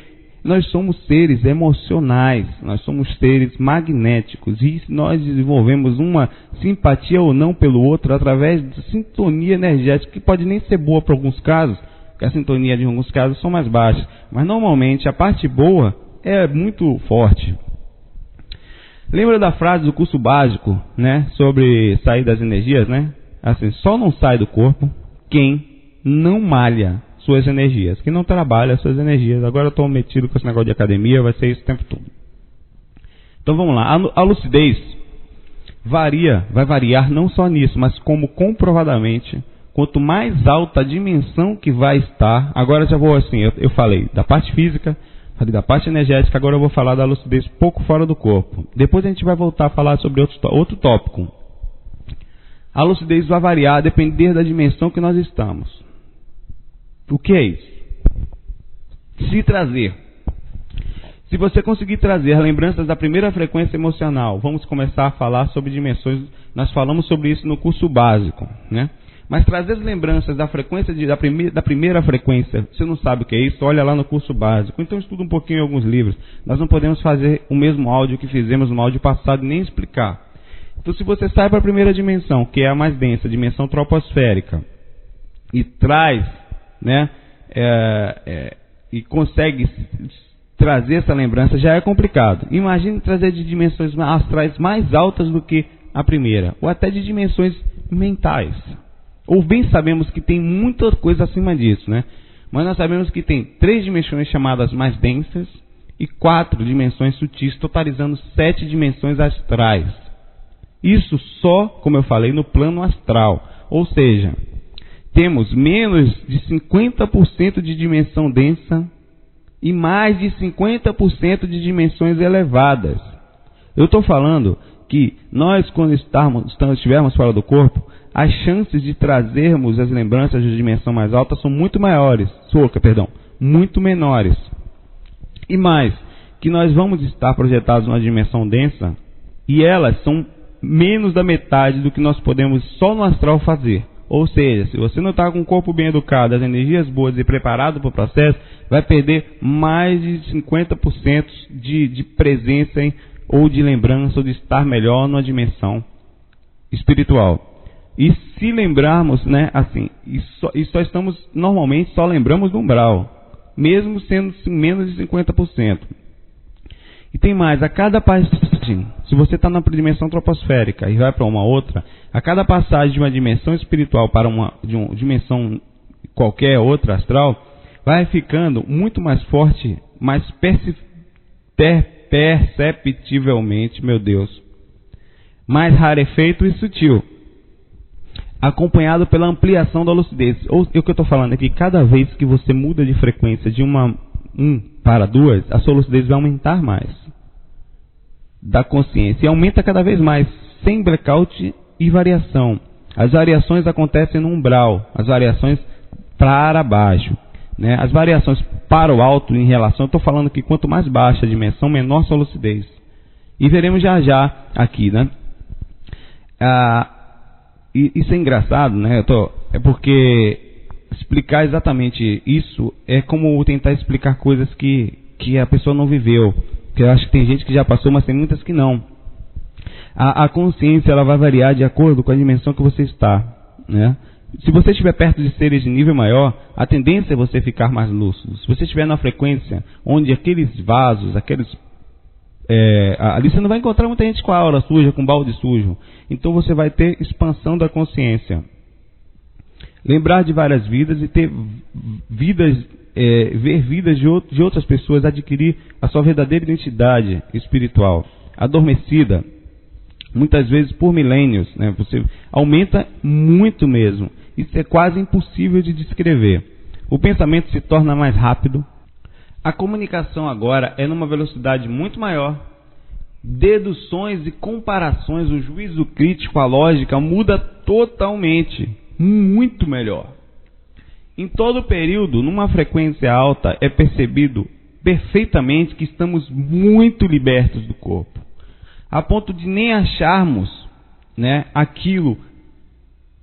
nós somos seres emocionais, nós somos seres magnéticos e nós desenvolvemos uma simpatia ou não pelo outro através de sintonia energética, que pode nem ser boa para alguns casos, que a sintonia de alguns casos são mais baixas, mas normalmente a parte boa é muito forte. Lembra da frase do curso básico, né, sobre sair das energias, né? Assim, só não sai do corpo quem não malha suas energias, quem não trabalha suas energias. Agora eu estou metido com esse negócio de academia, vai ser isso o tempo todo. Então vamos lá, a lucidez vai variar não só nisso, mas como comprovadamente, quanto mais alta a dimensão que vai estar, agora já vou assim, eu falei da parte física, falei da parte energética, agora eu vou falar da lucidez pouco fora do corpo. Depois a gente vai voltar a falar sobre outro tópico. A lucidez vai variar a depender da dimensão que nós estamos. O que é isso? Se trazer. Se você conseguir trazer lembranças da primeira frequência emocional, vamos começar a falar sobre dimensões, nós falamos sobre isso no curso básico, né? Mas trazer as lembranças da frequência da primeira frequência, você não sabe o que é isso, olha lá no curso básico. Então estuda um pouquinho em alguns livros. Nós não podemos fazer o mesmo áudio que fizemos no áudio passado e nem explicar. Então se você sai para a primeira dimensão, que é a mais densa, a dimensão troposférica, e traz, né, e consegue trazer essa lembrança, já é complicado. Imagine trazer de dimensões astrais mais altas do que a primeira, ou até de dimensões mentais. Ou bem sabemos que tem muita coisa acima disso, né? Mas nós sabemos que tem 3 dimensões chamadas mais densas e 4 dimensões sutis, totalizando 7 dimensões astrais. Isso só, como eu falei, no plano astral. Ou seja, temos menos de 50% de dimensão densa e mais de 50% de dimensões elevadas. Eu estou falando que nós, quando estivermos fora do corpo, as chances de trazermos as lembranças de dimensão mais alta são muito muito menores. E mais, que nós vamos estar projetados numa dimensão densa e elas são menos da metade do que nós podemos só no astral fazer. Ou seja, se você não está com o corpo bem educado, as energias boas e preparado para o processo, vai perder mais de 50% de presença ou de lembrança, ou de estar melhor numa dimensão espiritual. E se lembrarmos, né, assim, normalmente só lembramos do umbral, mesmo sendo menos de 50%. E tem mais, a cada passagem, se você está na dimensão troposférica e vai para uma outra, a cada passagem de uma dimensão espiritual para uma dimensão qualquer outra astral, vai ficando muito mais forte, mais perceptivelmente, mais rarefeito e sutil, acompanhado pela ampliação da lucidez. O que eu estou falando é que cada vez que você muda de frequência de 1 para 2, a sua lucidez vai aumentar mais da consciência, e aumenta cada vez mais, sem blackout e variação. As variações acontecem no umbral, as variações para baixo, né? As variações para o alto em relação, eu estou falando que quanto mais baixa a dimensão, menor sua lucidez. E veremos já aqui, né? Isso é engraçado, né? É porque explicar exatamente isso é como tentar explicar coisas que a pessoa não viveu. Que eu acho que tem gente que já passou, mas tem muitas que não. A consciência, ela vai variar de acordo com a dimensão que você está, né? Se você estiver perto de seres de nível maior, a tendência é você ficar mais lúcido. Se você estiver na frequência onde aqueles vasos, ali você não vai encontrar muita gente com a aura suja, com balde sujo. Então você vai ter expansão da consciência. Lembrar de várias vidas e ter vidas, ver vidas de outras pessoas, adquirir a sua verdadeira identidade espiritual, adormecida, muitas vezes por milênios, né? Você aumenta muito mesmo. Isso é quase impossível de descrever. O pensamento se torna mais rápido. A comunicação agora é numa velocidade muito maior. Deduções e comparações, o juízo crítico, a lógica muda totalmente. Muito melhor. Em todo período, numa frequência alta, é percebido perfeitamente que estamos muito libertos do corpo, a ponto de nem acharmos, né, aquilo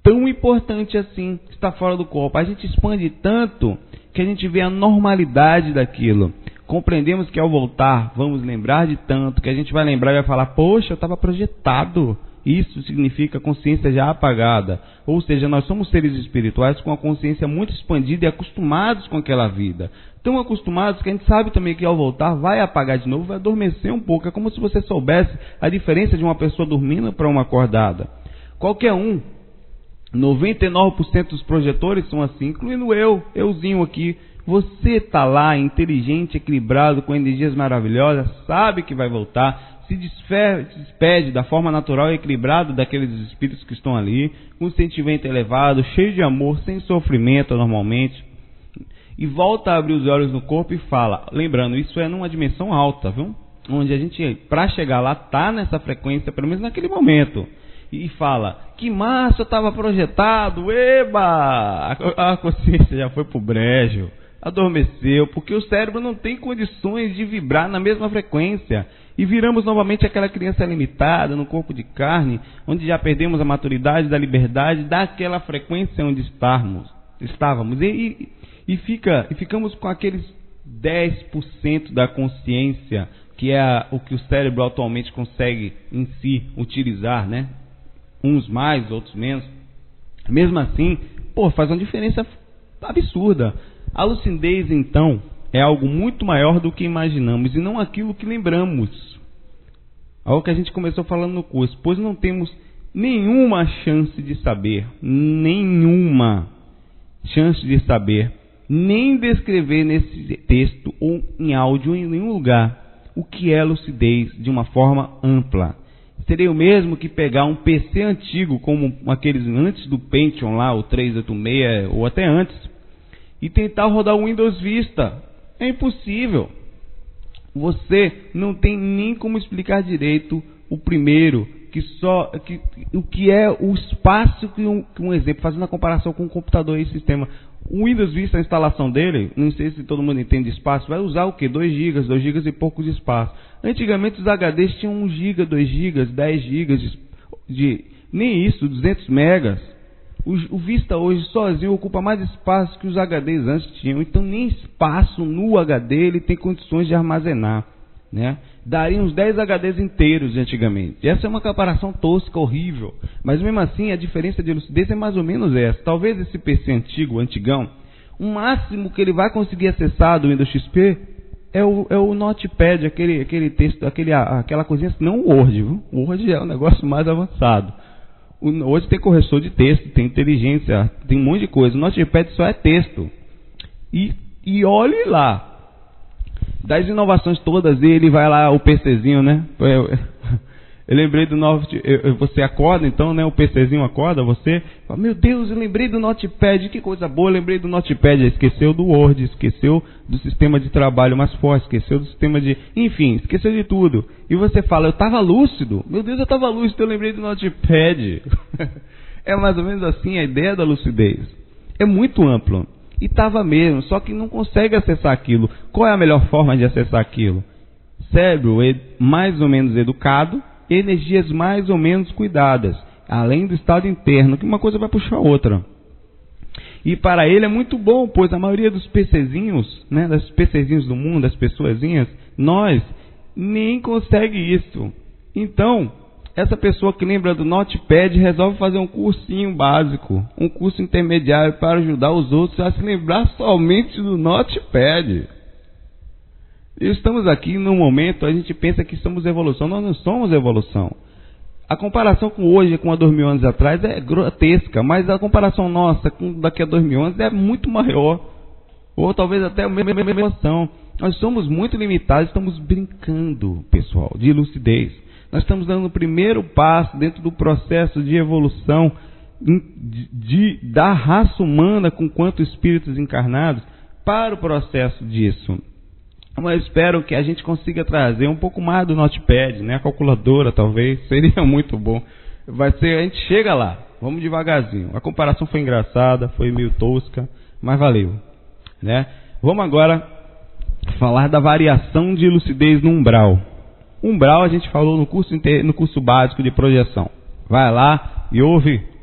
tão importante assim que está fora do corpo. A gente expande tanto que a gente vê a normalidade daquilo. Compreendemos que ao voltar vamos lembrar de tanto, que a gente vai lembrar e vai falar, poxa, eu estava projetado. Isso significa consciência já apagada. Ou seja, nós somos seres espirituais com a consciência muito expandida e acostumados com aquela vida. Tão acostumados que a gente sabe também que ao voltar vai apagar de novo, vai adormecer um pouco. É como se você soubesse a diferença de uma pessoa dormindo para uma acordada. Qualquer um, 99% dos projetores são assim, incluindo euzinho aqui. Você está lá, inteligente, equilibrado, com energias maravilhosas, sabe que vai voltar. Se despede da forma natural e equilibrada daqueles espíritos que estão ali, com um sentimento elevado, cheio de amor, sem sofrimento normalmente, e volta a abrir os olhos no corpo e fala, lembrando, isso é numa dimensão alta, viu? Onde a gente, para chegar lá, está nessa frequência, pelo menos naquele momento, e fala, que massa, eu estava projetado, eba! A consciência já foi pro brejo, adormeceu, porque o cérebro não tem condições de vibrar na mesma frequência. E viramos novamente aquela criança limitada no corpo de carne, onde já perdemos a maturidade da liberdade daquela frequência onde estávamos. E ficamos com aqueles 10% da consciência, que é o que o cérebro atualmente consegue em si utilizar, né? Uns mais, outros menos. Mesmo assim, faz uma diferença absurda. A lucidez, então, é algo muito maior do que imaginamos e não aquilo que lembramos. Algo que a gente começou falando no curso, pois não temos nenhuma chance de saber, nem descrever nesse texto ou em áudio em nenhum lugar o que é lucidez de uma forma ampla, Seria o mesmo que pegar um PC antigo, como aqueles antes do Pentium lá, o 386 ou até antes, e tentar rodar o Windows Vista. É impossível. Você não tem nem como explicar direito o primeiro, o que é o espaço que um exemplo, fazendo a comparação com o computador e sistema. O Windows Vista, a instalação dele, não sei se todo mundo entende de espaço, vai usar o quê? 2 GB e pouco de espaço. Antigamente os HDs tinham 1 GB, 2 GB, 10 GB nem isso, 200 megas. O Vista hoje sozinho ocupa mais espaço que os HDs antes tinham. Então nem espaço no HD ele tem condições de armazenar, né? Daria uns 10 HDs inteiros de antigamente. Essa é uma comparação tosca, horrível. Mas mesmo assim a diferença de lucidez é mais ou menos essa. Talvez esse PC antigão, o máximo que ele vai conseguir acessar do Windows XP é o Notepad, aquele texto, aquela coisinha, não o Word, viu? O Word é um negócio mais avançado. Hoje tem corretor de texto, tem inteligência, tem um monte de coisa. O Notepad só é texto. E olhe lá. Das inovações todas dele, vai lá o PCzinho, né? Eu lembrei do você acorda então, né? O PCzinho acorda, você fala, meu Deus, eu lembrei do Notepad, que coisa boa, eu lembrei do Notepad. Esqueceu do Word, esqueceu do sistema de trabalho mais forte, esqueceu do sistema de... Enfim, esqueceu de tudo. E você fala, eu estava lúcido, meu Deus, eu estava lúcido, eu lembrei do Notepad. É mais ou menos assim a ideia da lucidez. É muito amplo. E estava mesmo, só que não consegue acessar aquilo. Qual é a melhor forma de acessar aquilo? Cérebro mais ou menos educado, energias mais ou menos cuidadas, além do estado interno, que uma coisa vai puxar a outra. E para ele é muito bom, pois a maioria dos PCzinhos, né, das PCzinhos do mundo, das pessoazinhas, nós nem consegue isso. Então, essa pessoa que lembra do Notepad resolve fazer um cursinho básico, um curso intermediário para ajudar os outros a se lembrar somente do Notepad. Estamos aqui num momento, a gente pensa que somos evolução, nós não somos evolução. A comparação com hoje, com há 2000 anos atrás, é grotesca, mas a comparação nossa com daqui a 2000 anos é muito maior. Ou talvez até a mesma emoção. Nós somos muito limitados, estamos brincando, pessoal, de lucidez. Nós estamos dando o primeiro passo dentro do processo de evolução da raça humana com quantos espíritos encarnados para o processo disso. Mas espero que a gente consiga trazer um pouco mais do Notepad, né? A calculadora talvez, seria muito bom. A gente chega lá, vamos devagarzinho. A comparação foi engraçada, foi meio tosca, mas valeu, né? Vamos agora falar da variação de lucidez no umbral. Umbral a gente falou no curso básico de projeção. Vai lá e ouve.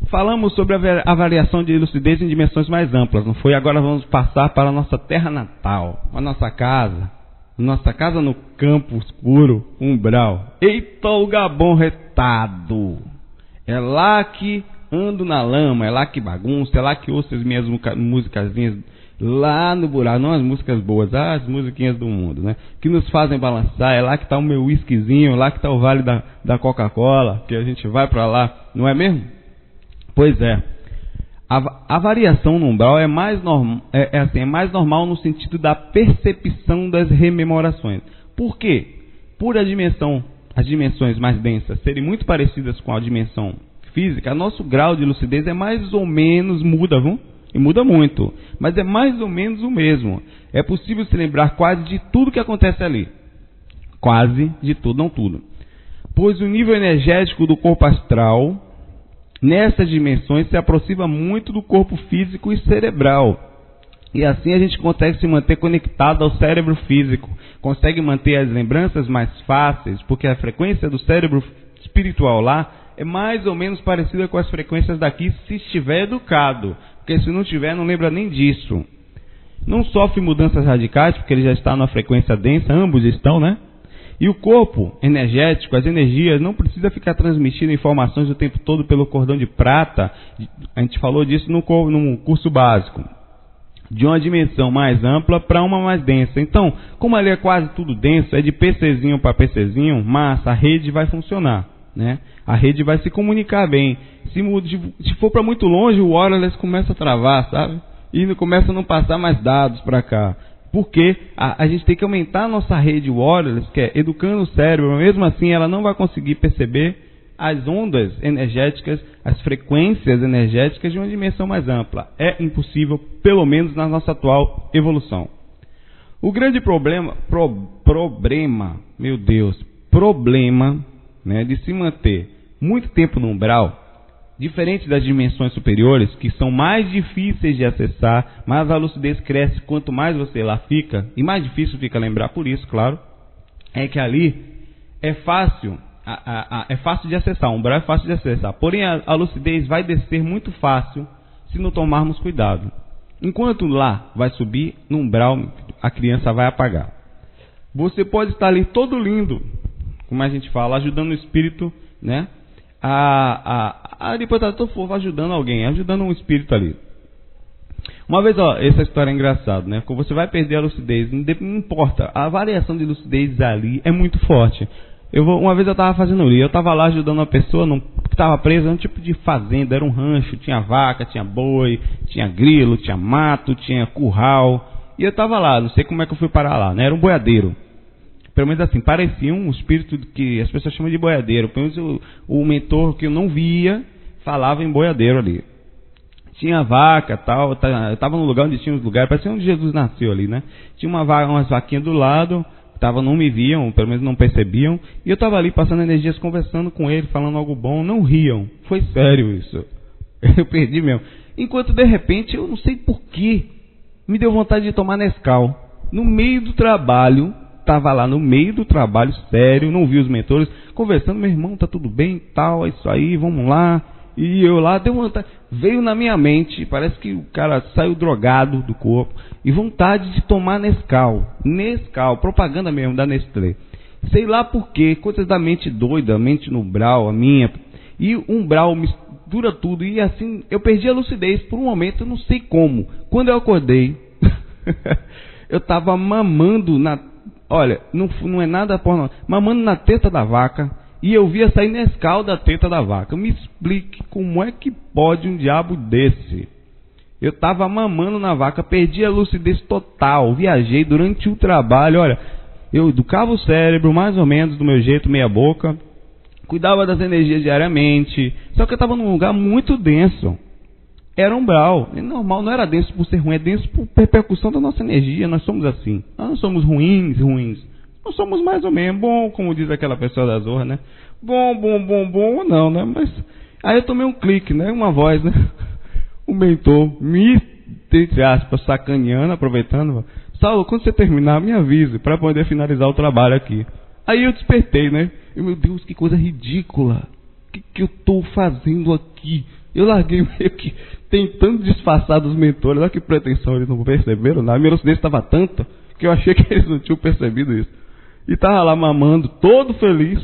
Falamos sobre a variação de lucidez em dimensões mais amplas, não foi? Agora vamos passar para a nossa terra natal, a nossa casa no campo escuro, umbral. Eita, o Gabão retado! É lá que ando na lama, é lá que bagunço, é lá que ouço as minhas musicazinhas lá no buraco, não as músicas boas, as musiquinhas do mundo, né? Que nos fazem balançar, é lá que está o meu whiskyzinho, lá que está o vale da Coca-Cola, que a gente vai para lá, não é mesmo? Pois é. A variação no umbral é mais normal no sentido da percepção das rememorações. Por quê? Por as dimensões mais densas serem muito parecidas com a dimensão física, nosso grau de lucidez é mais ou menos, muda, viu? E muda muito, mas é mais ou menos o mesmo. É possível se lembrar quase de tudo que acontece ali. Quase de tudo, não tudo. Pois o nível energético do corpo astral nessas dimensões se aproxima muito do corpo físico e cerebral. E assim a gente consegue se manter conectado ao cérebro físico. Consegue manter as lembranças mais fáceis, porque a frequência do cérebro espiritual lá é mais ou menos parecida com as frequências daqui, se estiver educado. Porque se não tiver, não lembra nem disso. Não sofre mudanças radicais, porque ele já está numa frequência densa, ambos estão, né? E o corpo energético, as energias, não precisa ficar transmitindo informações o tempo todo pelo cordão de prata. A gente falou disso no curso básico. De uma dimensão mais ampla para uma mais densa. Então, como ali é quase tudo denso, é de PCzinho para PCzinho, massa, a rede vai funcionar, né? A rede vai se comunicar bem. Se for para muito longe, o wireless começa a travar, sabe? E começa a não passar mais dados para cá. Porque a gente tem que aumentar a nossa rede wireless, que é educando o cérebro, mas mesmo assim ela não vai conseguir perceber as ondas energéticas, as frequências energéticas de uma dimensão mais ampla. É impossível, pelo menos na nossa atual evolução. O grande problema, né, de se manter muito tempo no umbral, diferente das dimensões superiores, que são mais difíceis de acessar, mas a lucidez cresce quanto mais você lá fica, e mais difícil fica lembrar por isso, claro, é que ali é fácil, é fácil de acessar, o umbral é fácil de acessar, porém a lucidez vai descer muito fácil se não tomarmos cuidado. Enquanto lá vai subir, no umbral a criança vai apagar. Você pode estar ali todo lindo, como a gente fala, ajudando o espírito, né? Depois ajudando alguém, ajudando um espírito ali. Uma vez, essa história é engraçada, né? Quando você vai perder a lucidez, não importa, a variação de lucidez ali é muito forte. Uma vez eu estava fazendo ali, eu estava lá ajudando uma pessoa que estava presa, um tipo de fazenda, era um rancho, tinha vaca, tinha boi, tinha grilo, tinha mato, tinha curral, e eu estava lá, não sei como é que eu fui parar lá, né? Era um boiadeiro. Pelo menos assim, parecia um espírito que as pessoas chamam de boiadeiro. Pelo menos o mentor que eu não via falava em boiadeiro ali. Tinha vaca, tal, eu estava num lugar onde tinha uns lugares, parecia onde Jesus nasceu ali, né? Tinha umas vaquinhas do lado, não me viam, pelo menos não percebiam, e eu estava ali passando energias, conversando com ele, falando algo bom, não riam. Foi sério isso. Eu perdi mesmo. Enquanto de repente, eu não sei porquê, me deu vontade de tomar Nescau. No meio do trabalho, estava lá no meio do trabalho, sério, não vi os mentores, conversando, meu irmão, tá tudo bem, tal, é isso aí, vamos lá. E eu lá, deu vontade, veio na minha mente, parece que o cara saiu drogado do corpo, e vontade de tomar Nescau, propaganda mesmo da Nestlé. Sei lá porquê, coisas da mente doida, mente no umbral, a minha, e o umbral mistura tudo, e assim, eu perdi a lucidez por um momento, eu não sei como. Quando eu acordei, eu estava mamando olha, não é nada porno, mamando na teta da vaca, e eu via sair Nescau da teta da vaca. Me explique como é que pode um diabo desse? Eu estava mamando na vaca, perdi a lucidez total, viajei durante o trabalho, olha, eu educava o cérebro mais ou menos do meu jeito, meia boca, cuidava das energias diariamente, só que eu estava num lugar muito denso. Era umbral, é normal, não era denso por ser ruim, é denso por repercussão da nossa energia, nós somos assim, nós não somos ruins, nós somos mais ou menos, bom, como diz aquela pessoa da Zorra, né, bom ou não, né, mas, aí eu tomei um clique, né, uma voz, né, o mentor, entre aspas, sacaneando, aproveitando, Saulo, quando você terminar, me avise, para poder finalizar o trabalho aqui. Aí eu despertei, né, e meu Deus, que coisa ridícula, o que eu estou fazendo aqui? Eu larguei meio que tentando disfarçar dos mentores. Olha que pretensão, eles não perceberam nada. A minha lucidez estava tanta que eu achei que eles não tinham percebido isso. E estava lá mamando, todo feliz,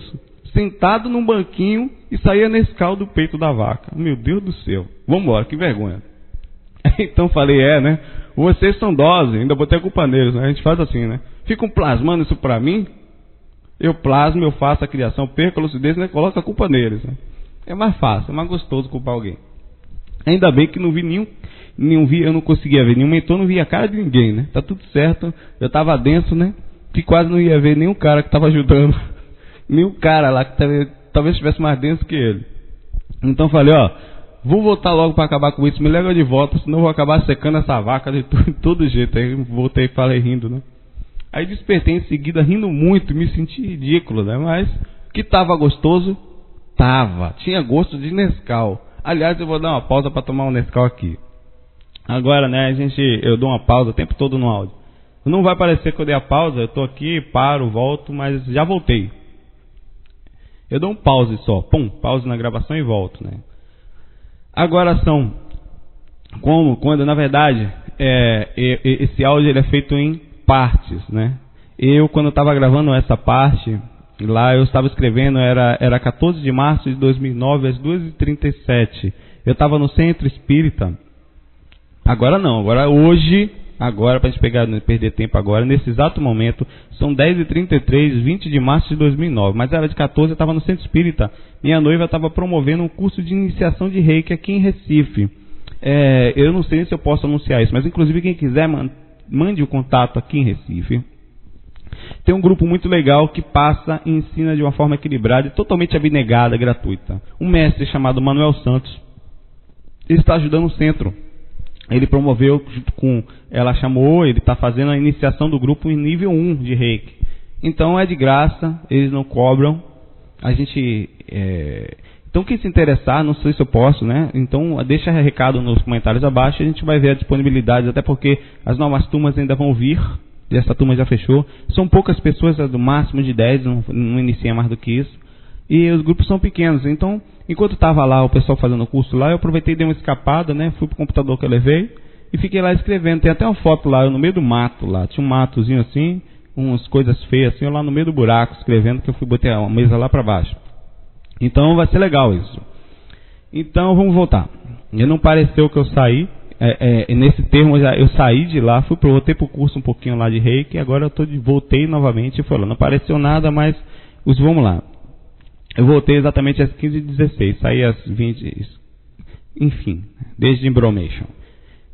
sentado num banquinho e saía Nescau do peito da vaca. Meu Deus do céu. Vamos embora, que vergonha. Então falei, né? Vocês são doses, ainda botei a culpa neles, né? A gente faz assim, né? Ficam plasmando isso pra mim, eu plasmo, eu faço a criação, perco a lucidez, né? Coloco a culpa neles, né? É mais fácil, é mais gostoso culpar alguém. Ainda bem que não vi eu não conseguia ver nenhum mentor, não via a cara de ninguém, né? Tá tudo certo, eu tava denso, né? Que quase não ia ver nenhum cara que tava ajudando, nenhum cara lá que talvez estivesse mais denso que ele. Então falei, vou voltar logo para acabar com isso, me leva de volta, senão eu vou acabar secando essa vaca de todo jeito. Aí voltei e falei rindo, né? Aí despertei em seguida rindo muito, me senti ridículo, né? Mas que tava gostoso. Tinha gosto de Nescau. Aliás, eu vou dar uma pausa para tomar um Nescau aqui. Agora, né, eu dou uma pausa o tempo todo no áudio. Não vai parecer que eu dei a pausa, eu tô aqui, paro, volto, mas já voltei. Eu dou um pause só, pause na gravação e volto, né? Agora quando na verdade, esse áudio ele é feito em partes, né? Quando eu estava gravando essa parte, lá eu estava escrevendo, era 14 de março de 2009, às 2h37. Eu estava no Centro Espírita. Agora não, hoje, para a gente perder tempo agora, nesse exato momento, são 10h33, 20 de março de 2009. Mas era de 14, eu estava no Centro Espírita. Minha noiva estava promovendo um curso de iniciação de Reiki aqui em Recife. Eu não sei se eu posso anunciar isso, mas inclusive quem quiser mande o contato aqui em Recife. Tem um grupo muito legal que passa e ensina de uma forma equilibrada e totalmente abnegada, gratuita. Um mestre chamado Manuel Santos, ele está ajudando o centro. Ele promoveu, junto com, ela chamou, ele está fazendo a iniciação do grupo em nível 1 de Reiki. Então é de graça, eles não cobram. A gente... Então quem se interessar, não sei se eu posso, né? Então deixa recado nos comentários abaixo, a gente vai ver a disponibilidade, até porque as novas turmas ainda vão vir, e essa turma já fechou. São poucas pessoas, do máximo de 10, não inicia mais do que isso. E os grupos são pequenos, então enquanto estava lá o pessoal fazendo o curso lá, eu aproveitei e dei uma escapada, né? Fui pro computador que eu levei e fiquei lá escrevendo. Tem até uma foto lá, eu no meio do mato lá, tinha um matozinho assim, umas coisas feias assim, eu lá no meio do buraco escrevendo, que eu fui botar uma mesa lá para baixo. Então vai ser legal isso. Então vamos voltar. Não pareceu que eu saí. Nesse termo eu saí de lá, voltei pro curso um pouquinho lá de Reiki, agora voltei novamente e falando, não apareceu nada, mas vamos lá. Eu voltei exatamente às 15h16, saí às 20, enfim, desde Embromation.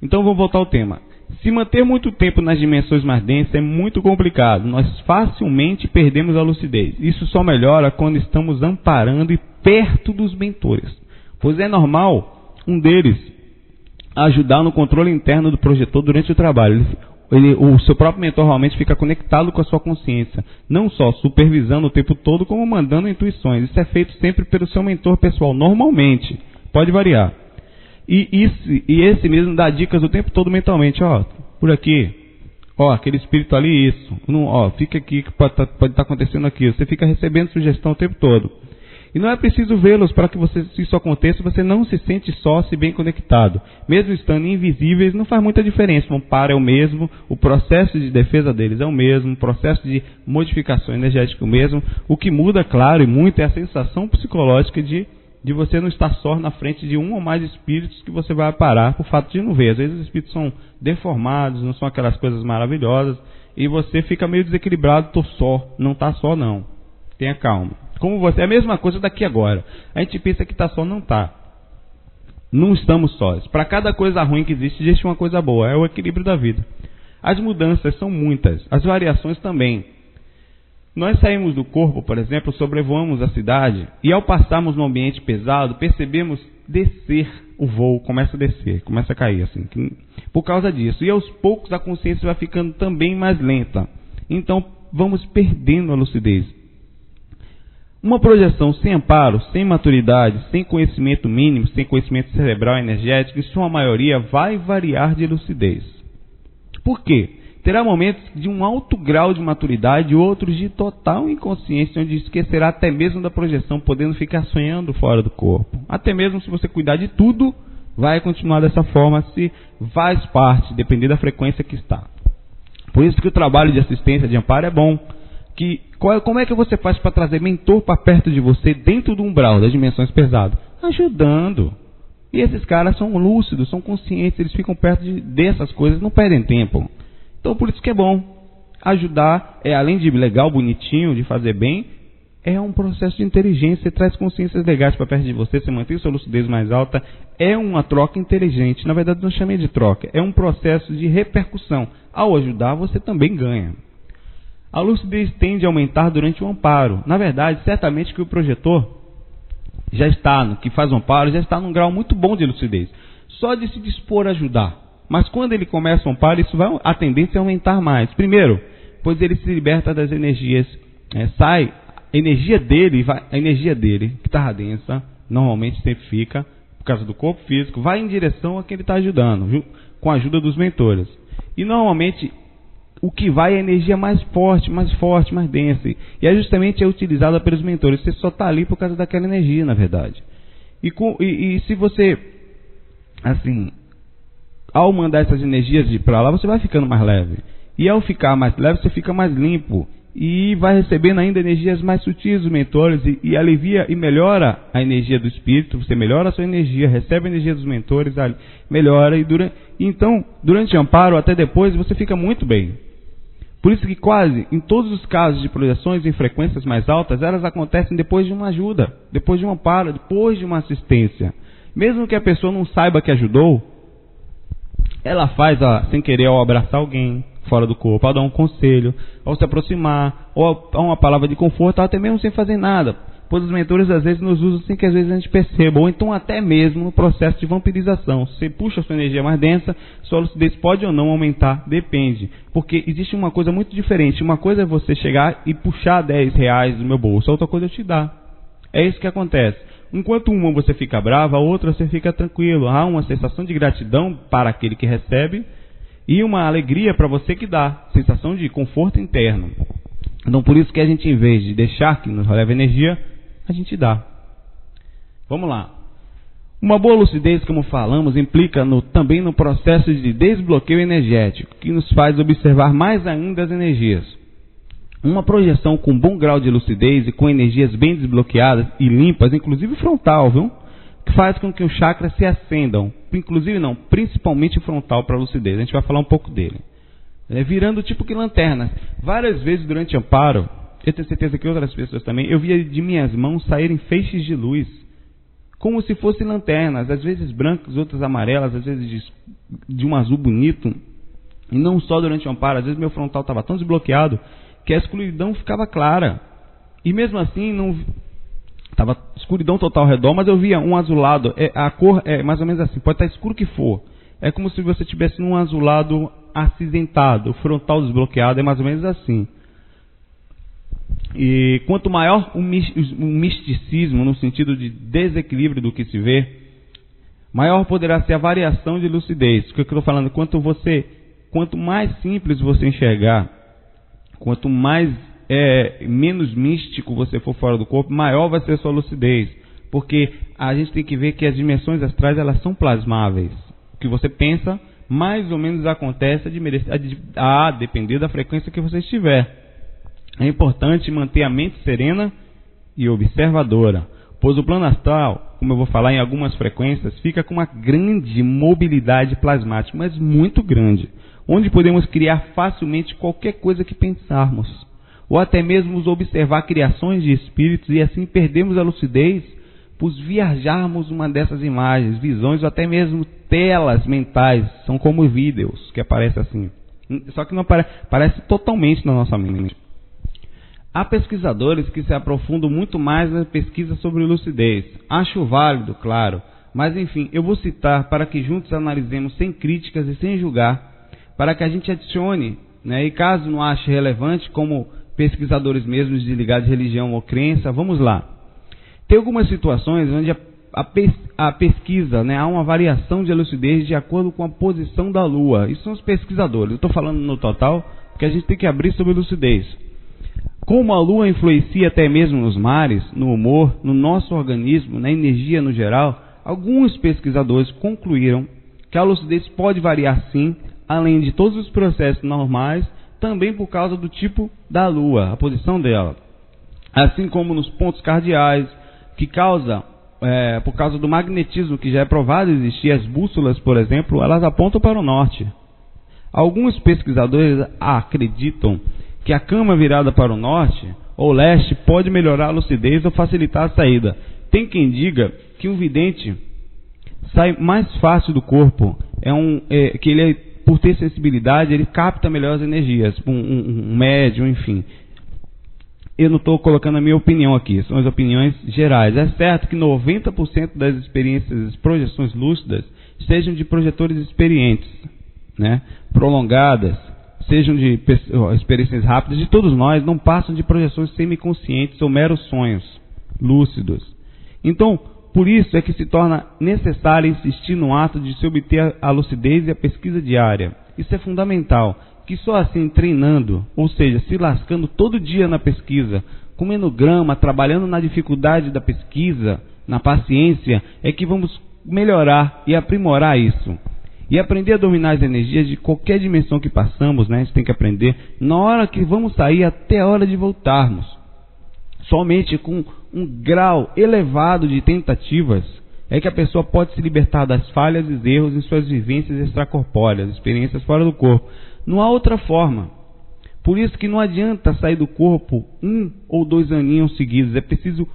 Então vamos voltar ao tema. Se manter muito tempo nas dimensões mais densas é muito complicado. Nós facilmente perdemos a lucidez. Isso só melhora quando estamos amparando e perto dos mentores. Pois é normal um deles ajudar no controle interno do projetor durante o trabalho. O seu próprio mentor realmente fica conectado com a sua consciência. Não só supervisando o tempo todo, como mandando intuições. Isso é feito sempre pelo seu mentor pessoal, normalmente. Pode variar. E esse mesmo dá dicas o tempo todo mentalmente, ó, por aqui, ó, aquele espírito ali, isso, não, ó, fica aqui que pode estar acontecendo aqui. Você fica recebendo sugestão o tempo todo. E não é preciso vê-los para que isso aconteça, você não se sente só, se bem conectado. Mesmo estando invisíveis, não faz muita diferença. O amparo é o mesmo, o processo de defesa deles é o mesmo, o processo de modificação energética é o mesmo. O que muda, claro, e muito, é a sensação psicológica de você não estar só na frente de um ou mais espíritos que você vai parar por fato de não ver. Às vezes os espíritos são deformados, não são aquelas coisas maravilhosas, e você fica meio desequilibrado, tô só, não está só não. Tenha calma. Como você, é a mesma coisa daqui agora. A gente pensa que está só, não está. Não estamos sós. Para cada coisa ruim que existe uma coisa boa. É o equilíbrio da vida. As mudanças são muitas, as variações também. Nós saímos do corpo, por exemplo, sobrevoamos a cidade e ao passarmos no ambiente pesado, percebemos descer o voo, começa a descer, começa a cair assim, por causa disso. E aos poucos a consciência vai ficando também mais lenta. Então vamos perdendo a lucidez. Uma projeção sem amparo, sem maturidade, sem conhecimento mínimo, sem conhecimento cerebral e energético, em sua maioria vai variar de lucidez. Por quê? Terá momentos de um alto grau de maturidade e outros de total inconsciência, onde esquecerá até mesmo da projeção, podendo ficar sonhando fora do corpo. Até mesmo se você cuidar de tudo, vai continuar dessa forma, se faz parte, dependendo da frequência que está. Por isso que o trabalho de assistência, de amparo é bom. Como é que você faz para trazer mentor para perto de você, dentro do umbral das dimensões pesadas? Ajudando. E esses caras são lúcidos, são conscientes, eles ficam perto dessas coisas, não perdem tempo. Então por isso que é bom ajudar, além de legal, bonitinho, de fazer bem, é um processo de inteligência, você traz consciências legais para perto de você, você mantém sua lucidez mais alta, é uma troca inteligente. Na verdade não chamei de troca, é um processo de repercussão. Ao ajudar você também ganha. A lucidez tende a aumentar durante o amparo. Na verdade, certamente que o projetor já está, que faz o amparo, já está num grau muito bom de lucidez. Só de se dispor a ajudar. Mas quando ele começa o amparo, a tendência é aumentar mais. Primeiro, pois ele se liberta das energias. A energia dele, que está densa, normalmente sempre fica, por causa do corpo físico, vai em direção a quem ele está ajudando, com a ajuda dos mentores. E normalmente o que vai é a energia mais forte, mais densa. E é justamente utilizada pelos mentores. Você só está ali por causa daquela energia, na verdade. E se você, assim, ao mandar essas energias para lá, você vai ficando mais leve. E ao ficar mais leve, você fica mais limpo. E vai recebendo ainda energias mais sutis dos mentores. E alivia e melhora a energia do espírito. Você melhora a sua energia, recebe a energia dos mentores, melhora. Então, durante o amparo, até depois, você fica muito bem. Por isso que quase, em todos os casos de projeções em frequências mais altas, elas acontecem depois de uma ajuda, depois de um amparo, depois de uma assistência. Mesmo que a pessoa não saiba que ajudou, Ela faz sem querer ao abraçar alguém fora do corpo, ao dar um conselho, ao se aproximar, ou a uma palavra de conforto, ou até mesmo sem fazer nada. Pois os mentores às vezes nos usam sem que às vezes a gente perceba, ou então até mesmo no processo de vampirização. Você puxa a sua energia mais densa, sua lucidez pode ou não aumentar, depende. Porque existe uma coisa muito diferente. Uma coisa é você chegar e puxar R$10 do meu bolso, a outra coisa é eu te dar. É isso que acontece. Enquanto uma você fica brava, a outra você fica tranquilo. Há uma sensação de gratidão para aquele que recebe e uma alegria para você que dá. Sensação de conforto interno. Então por isso que a gente, em vez de deixar que nos leve energia, a gente dá. Vamos lá. Uma boa lucidez, como falamos, implica também no processo de desbloqueio energético, que nos faz observar mais ainda as energias. Uma projeção com bom grau de lucidez e com energias bem desbloqueadas e limpas, inclusive frontal, viu? Que faz com que os chakras se acendam. Inclusive não, principalmente frontal para a lucidez. A gente vai falar um pouco dele. Virando tipo que lanternas. Várias vezes durante amparo, eu tenho certeza que outras pessoas também, eu via de minhas mãos saírem feixes de luz, como se fossem lanternas, às vezes brancas, outras amarelas, às vezes de um azul bonito. E não só durante o amparo, às vezes meu frontal estava tão desbloqueado que a escuridão ficava clara. E mesmo assim, não estava escuridão total ao redor, mas eu via um azulado. A cor é mais ou menos assim, pode estar escuro que for. É como se você estivesse num azulado acinzentado, o frontal desbloqueado é mais ou menos assim. E quanto maior o misticismo, no sentido de desequilíbrio do que se vê, maior poderá ser a variação de lucidez. O que eu estou falando? Quanto mais simples você enxergar, quanto menos místico você for fora do corpo, maior vai ser a sua lucidez. Porque a gente tem que ver que as dimensões astrais, elas são plasmáveis. O que você pensa, mais ou menos acontece a depender da frequência que você estiver. É importante manter a mente serena e observadora, pois o plano astral, como eu vou falar em algumas frequências, fica com uma grande mobilidade plasmática, mas muito grande, onde podemos criar facilmente qualquer coisa que pensarmos, ou até mesmo observar criações de espíritos e assim perdemos a lucidez, pois viajarmos uma dessas imagens, visões ou até mesmo telas mentais, são como vídeos que aparecem assim, só que não aparece totalmente na nossa mente. Há pesquisadores que se aprofundam muito mais na pesquisa sobre lucidez. Acho válido, claro, mas enfim, eu vou citar para que juntos analisemos sem críticas e sem julgar, para que a gente adicione, né? E caso não ache relevante, como pesquisadores mesmos desligados de religião ou crença, vamos lá. Tem algumas situações onde a pesquisa, né, há uma variação de lucidez de acordo com a posição da Lua. Isso são os pesquisadores. Eu estou falando no total, porque a gente tem que abrir sobre lucidez. Como a Lua influencia até mesmo nos mares, no humor, no nosso organismo, na energia no geral, alguns pesquisadores concluíram que a lucidez pode variar sim, além de todos os processos normais, também por causa do tipo da Lua, a posição dela. Assim como nos pontos cardeais, que causa, por causa do magnetismo que já é provado existir, as bússolas, por exemplo, elas apontam para o norte. Alguns pesquisadores acreditam que a cama virada para o norte ou leste pode melhorar a lucidez ou facilitar a saída. Tem quem diga que um vidente sai mais fácil do corpo, que ele, por ter sensibilidade, ele capta melhor as energias, um médium, enfim. Eu não estou colocando a minha opinião aqui, são as opiniões gerais. É certo que 90% das experiências, projeções lúcidas, sejam de projetores experientes, né, prolongadas, sejam de experiências rápidas, de todos nós, não passam de projeções semiconscientes ou meros sonhos lúcidos. Então, por isso é que se torna necessário insistir no ato de se obter a lucidez e a pesquisa diária. Isso é fundamental, que só assim, treinando, ou seja, se lascando todo dia na pesquisa, comendo grama, trabalhando na dificuldade da pesquisa, na paciência, é que vamos melhorar e aprimorar isso. E aprender a dominar as energias de qualquer dimensão que passamos, né? A gente tem que aprender na hora que vamos sair até a hora de voltarmos. Somente com um grau elevado de tentativas é que a pessoa pode se libertar das falhas e erros em suas vivências extracorpóreas, experiências fora do corpo. Não há outra forma. Por isso que não adianta sair do corpo 1 ou 2 aninhos seguidos. É preciso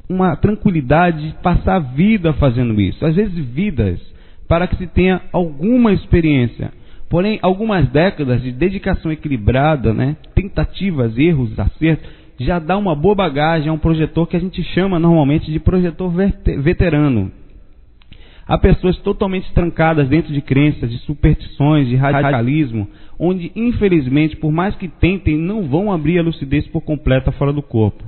uma tranquilidade de passar a vida fazendo isso. Às vezes vidas. para que se tenha alguma experiência. Porém, algumas décadas de dedicação equilibrada, né, tentativas, erros, acertos, já dá uma boa bagagem a um projetor que a gente chama normalmente de projetor veterano. Há pessoas totalmente trancadas dentro de crenças, de superstições, de radicalismo, onde, infelizmente, por mais que tentem, não vão abrir a lucidez por completa fora do corpo.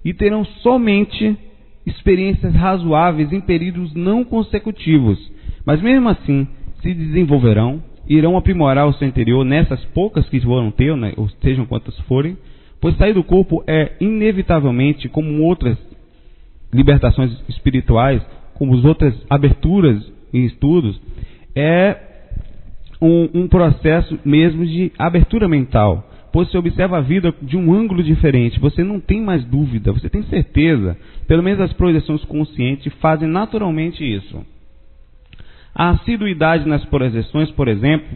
E terão somente experiências razoáveis em períodos não consecutivos. Mas mesmo assim, se desenvolverão, irão aprimorar o seu interior nessas poucas que foram ter, né, ou sejam quantas forem, pois sair do corpo é inevitavelmente, como outras libertações espirituais, como as outras aberturas em estudos, é um processo mesmo de abertura mental, pois você observa a vida de um ângulo diferente, você não tem mais dúvida, você tem certeza, pelo menos as projeções conscientes fazem naturalmente isso. A assiduidade nas projeções, por exemplo,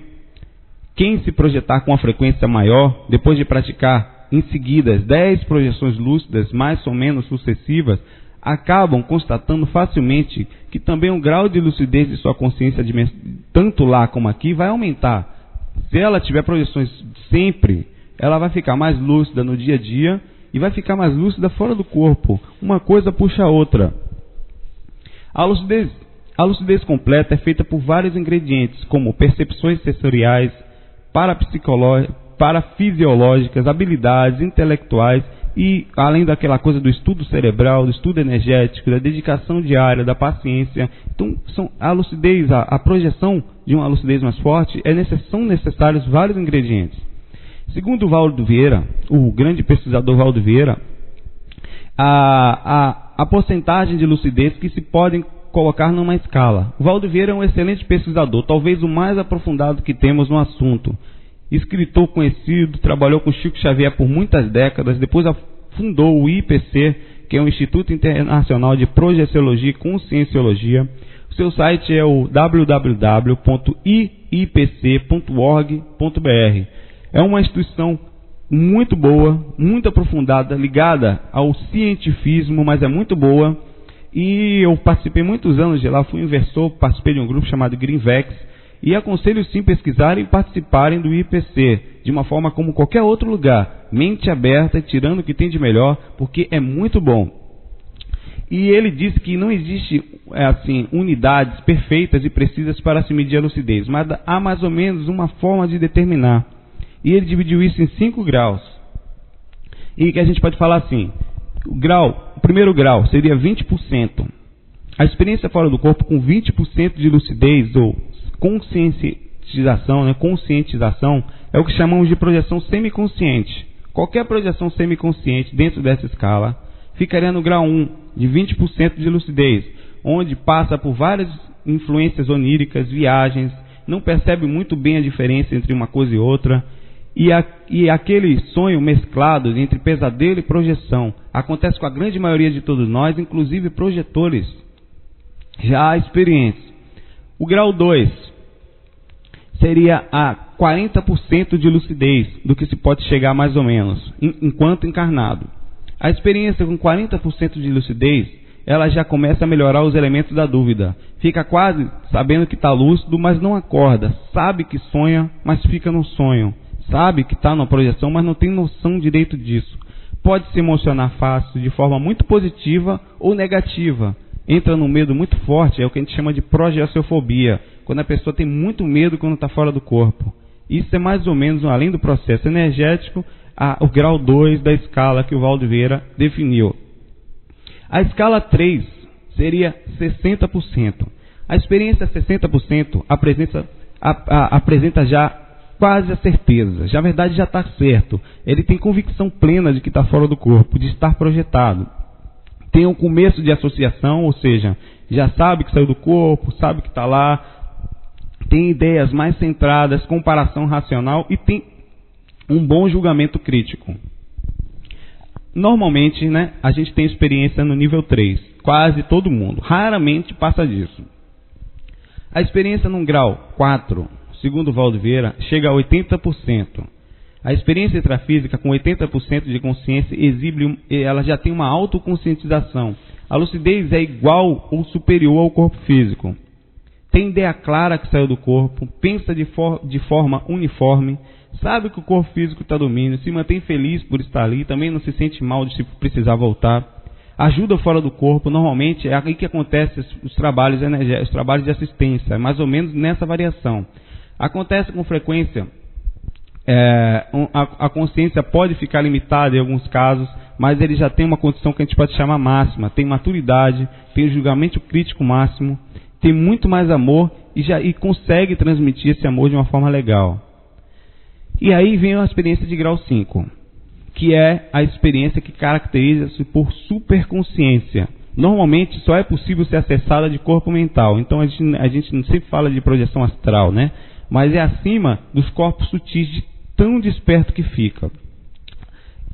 quem se projetar com uma frequência maior, depois de praticar em seguida 10 projeções lúcidas, mais ou menos sucessivas, acabam constatando facilmente que também o grau de lucidez de sua consciência, tanto lá como aqui, vai aumentar. Se ela tiver projeções sempre, ela vai ficar mais lúcida no dia a dia e vai ficar mais lúcida fora do corpo. Uma coisa puxa a outra. A lucidez completa é feita por vários ingredientes, como percepções sensoriais, parafisiológicas, habilidades intelectuais e, além daquela coisa do estudo cerebral, do estudo energético, da dedicação diária, da paciência. Então, a lucidez, a projeção de uma lucidez mais forte, são necessários vários ingredientes. Segundo o Valdo Vieira, o grande pesquisador Valdo Vieira, a porcentagem de lucidez que se podem colocar numa escala. O Valdo Vieira é um excelente pesquisador, talvez o mais aprofundado que temos no assunto. Escritor conhecido, trabalhou com Chico Xavier por muitas décadas, depois fundou o IPC, que é o Instituto Internacional de Projeciologia e Conscienciologia. O seu site é o www.iipc.org.br. É uma instituição muito boa, muito aprofundada, ligada ao cientifismo, mas é muito boa. E eu participei muitos anos de lá, fui inversor, participei de um grupo chamado Greenvex, e aconselho sim pesquisarem e participarem do IPC, de uma forma como qualquer outro lugar, mente aberta, tirando o que tem de melhor, porque é muito bom. E ele disse que não existe unidades perfeitas e precisas para se medir a lucidez, mas há mais ou menos uma forma de determinar. E ele dividiu isso em 5 graus. E que a gente pode falar assim, o primeiro grau seria 20%. A experiência fora do corpo com 20% de lucidez ou conscientização, é o que chamamos de projeção semiconsciente. Qualquer projeção semiconsciente dentro dessa escala ficaria no grau 1, de 20% de lucidez, onde passa por várias influências oníricas, viagens, não percebe muito bem a diferença entre uma coisa e outra, e aquele sonho mesclado entre pesadelo e projeção acontece com a grande maioria de todos nós, inclusive projetores já experientes. O grau 2 seria a 40% de lucidez do que se pode chegar mais ou menos, enquanto encarnado. A experiência com 40% de lucidez, ela já começa a melhorar os elementos da dúvida. Fica quase sabendo que está lúcido, mas não acorda. Sabe que sonha, mas fica no sonho. Sabe que está numa projeção, mas não tem noção direito disso. Pode se emocionar fácil, de forma muito positiva ou negativa. Entra num medo muito forte, é o que a gente chama de projeciofobia, quando a pessoa tem muito medo quando está fora do corpo. Isso é mais ou menos, além do processo energético, o grau 2 da escala que o Valdo Vieira definiu. A escala 3 seria 60%. A experiência 60% apresenta já quase a certeza, já a verdade já está certo. Ele tem convicção plena de que está fora do corpo, de estar projetado. Tem um começo de associação, ou seja, já sabe que saiu do corpo, sabe que está lá, tem ideias mais centradas, comparação racional e tem um bom julgamento crítico. Normalmente, a gente tem experiência no nível 3, quase todo mundo, raramente passa disso. A experiência no grau 4, segundo o Valdo Vieira, chega a 80%. A experiência extrafísica com 80% de consciência ela já tem uma autoconscientização. A lucidez é igual ou superior ao corpo físico. tem ideia clara que saiu do corpo, pensa de forma uniforme, sabe que o corpo físico está dormindo, se mantém feliz por estar ali, também não se sente mal de se precisar voltar, ajuda fora do corpo. Normalmente é aí que acontecem os trabalhos energéticos, os trabalhos de assistência, mais ou menos nessa variação. Acontece com frequência, a consciência pode ficar limitada em alguns casos, mas ele já tem uma condição que a gente pode chamar máxima, tem maturidade, tem o julgamento crítico máximo, tem muito mais amor e consegue transmitir esse amor de uma forma legal. E aí vem a experiência de grau 5, que é a experiência que caracteriza-se por superconsciência. Normalmente só é possível ser acessada de corpo mental, então a gente não sempre fala de projeção astral, né? Mas é acima dos corpos sutis de tão desperto que fica,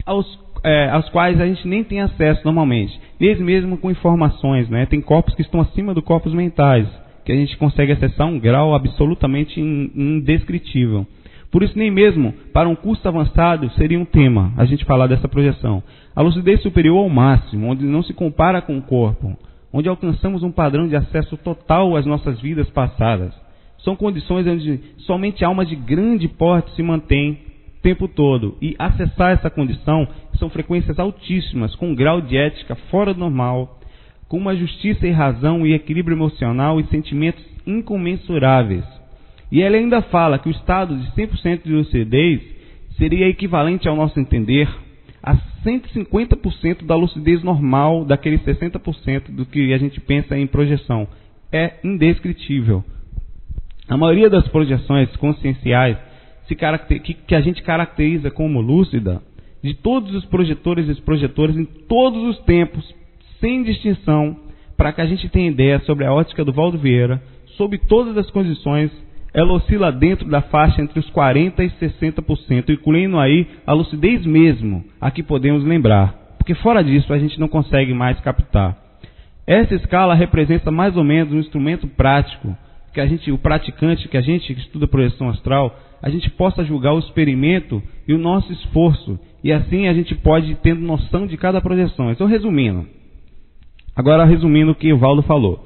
aos quais a gente nem tem acesso normalmente, mesmo com informações, né? Tem corpos que estão acima dos corpos mentais, que a gente consegue acessar um grau absolutamente indescritível. Por isso, nem mesmo para um curso avançado seria um tema a gente falar dessa projeção. A lucidez superior ao máximo, onde não se compara com o corpo, onde alcançamos um padrão de acesso total às nossas vidas passadas. São condições onde somente almas de grande porte se mantêm o tempo todo. E acessar essa condição são frequências altíssimas, com um grau de ética fora do normal, com uma justiça e razão e equilíbrio emocional e sentimentos incomensuráveis. E ele ainda fala que o estado de 100% de lucidez seria equivalente, ao nosso entender, a 150% da lucidez normal, daqueles 60% do que a gente pensa em projeção. É indescritível. A maioria das projeções conscienciais que a gente caracteriza como lúcida, de todos os projetores e projetores em todos os tempos, sem distinção, para que a gente tenha ideia sobre a ótica do Valdo Vieira, sob todas as condições, ela oscila dentro da faixa entre os 40% e 60%, incluindo aí a lucidez mesmo, a que podemos lembrar, porque fora disso a gente não consegue mais captar. Essa escala representa mais ou menos um instrumento prático, que o praticante, que a gente que estuda projeção astral, a gente possa julgar o experimento e o nosso esforço, e assim a gente pode ir tendo noção de cada projeção. Então, resumindo o que o Valdo falou: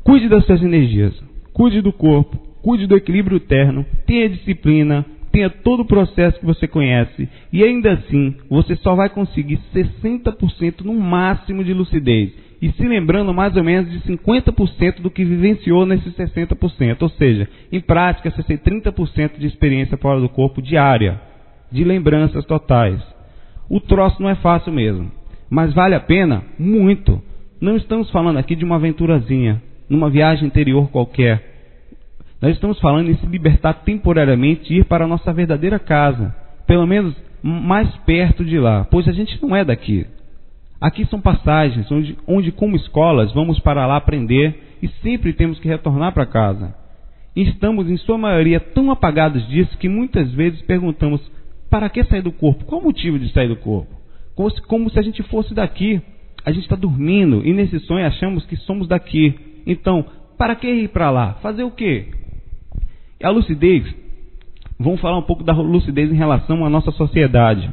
cuide das suas energias, cuide do corpo, cuide do equilíbrio interno, tenha disciplina, tenha todo o processo que você conhece, e ainda assim você só vai conseguir 60% no máximo de lucidez, e se lembrando mais ou menos de 50% do que vivenciou nesses 60%, ou seja, em prática você tem 30% de experiência fora do corpo diária, de lembranças totais. O troço não é fácil mesmo, mas vale a pena muito. Não estamos falando aqui de uma aventurazinha, numa viagem interior qualquer. Nós estamos falando em se libertar temporariamente e ir para a nossa verdadeira casa, pelo menos mais perto de lá, pois a gente não é daqui. Aqui são passagens, onde como escolas vamos para lá aprender e sempre temos que retornar para casa. E estamos, em sua maioria, tão apagados disso que muitas vezes perguntamos: para que sair do corpo? Qual o motivo de sair do corpo? Como se a gente fosse daqui. A gente está dormindo e nesse sonho achamos que somos daqui. Então, para que ir para lá? Fazer o quê? A lucidez, vamos falar um pouco da lucidez em relação à nossa sociedade.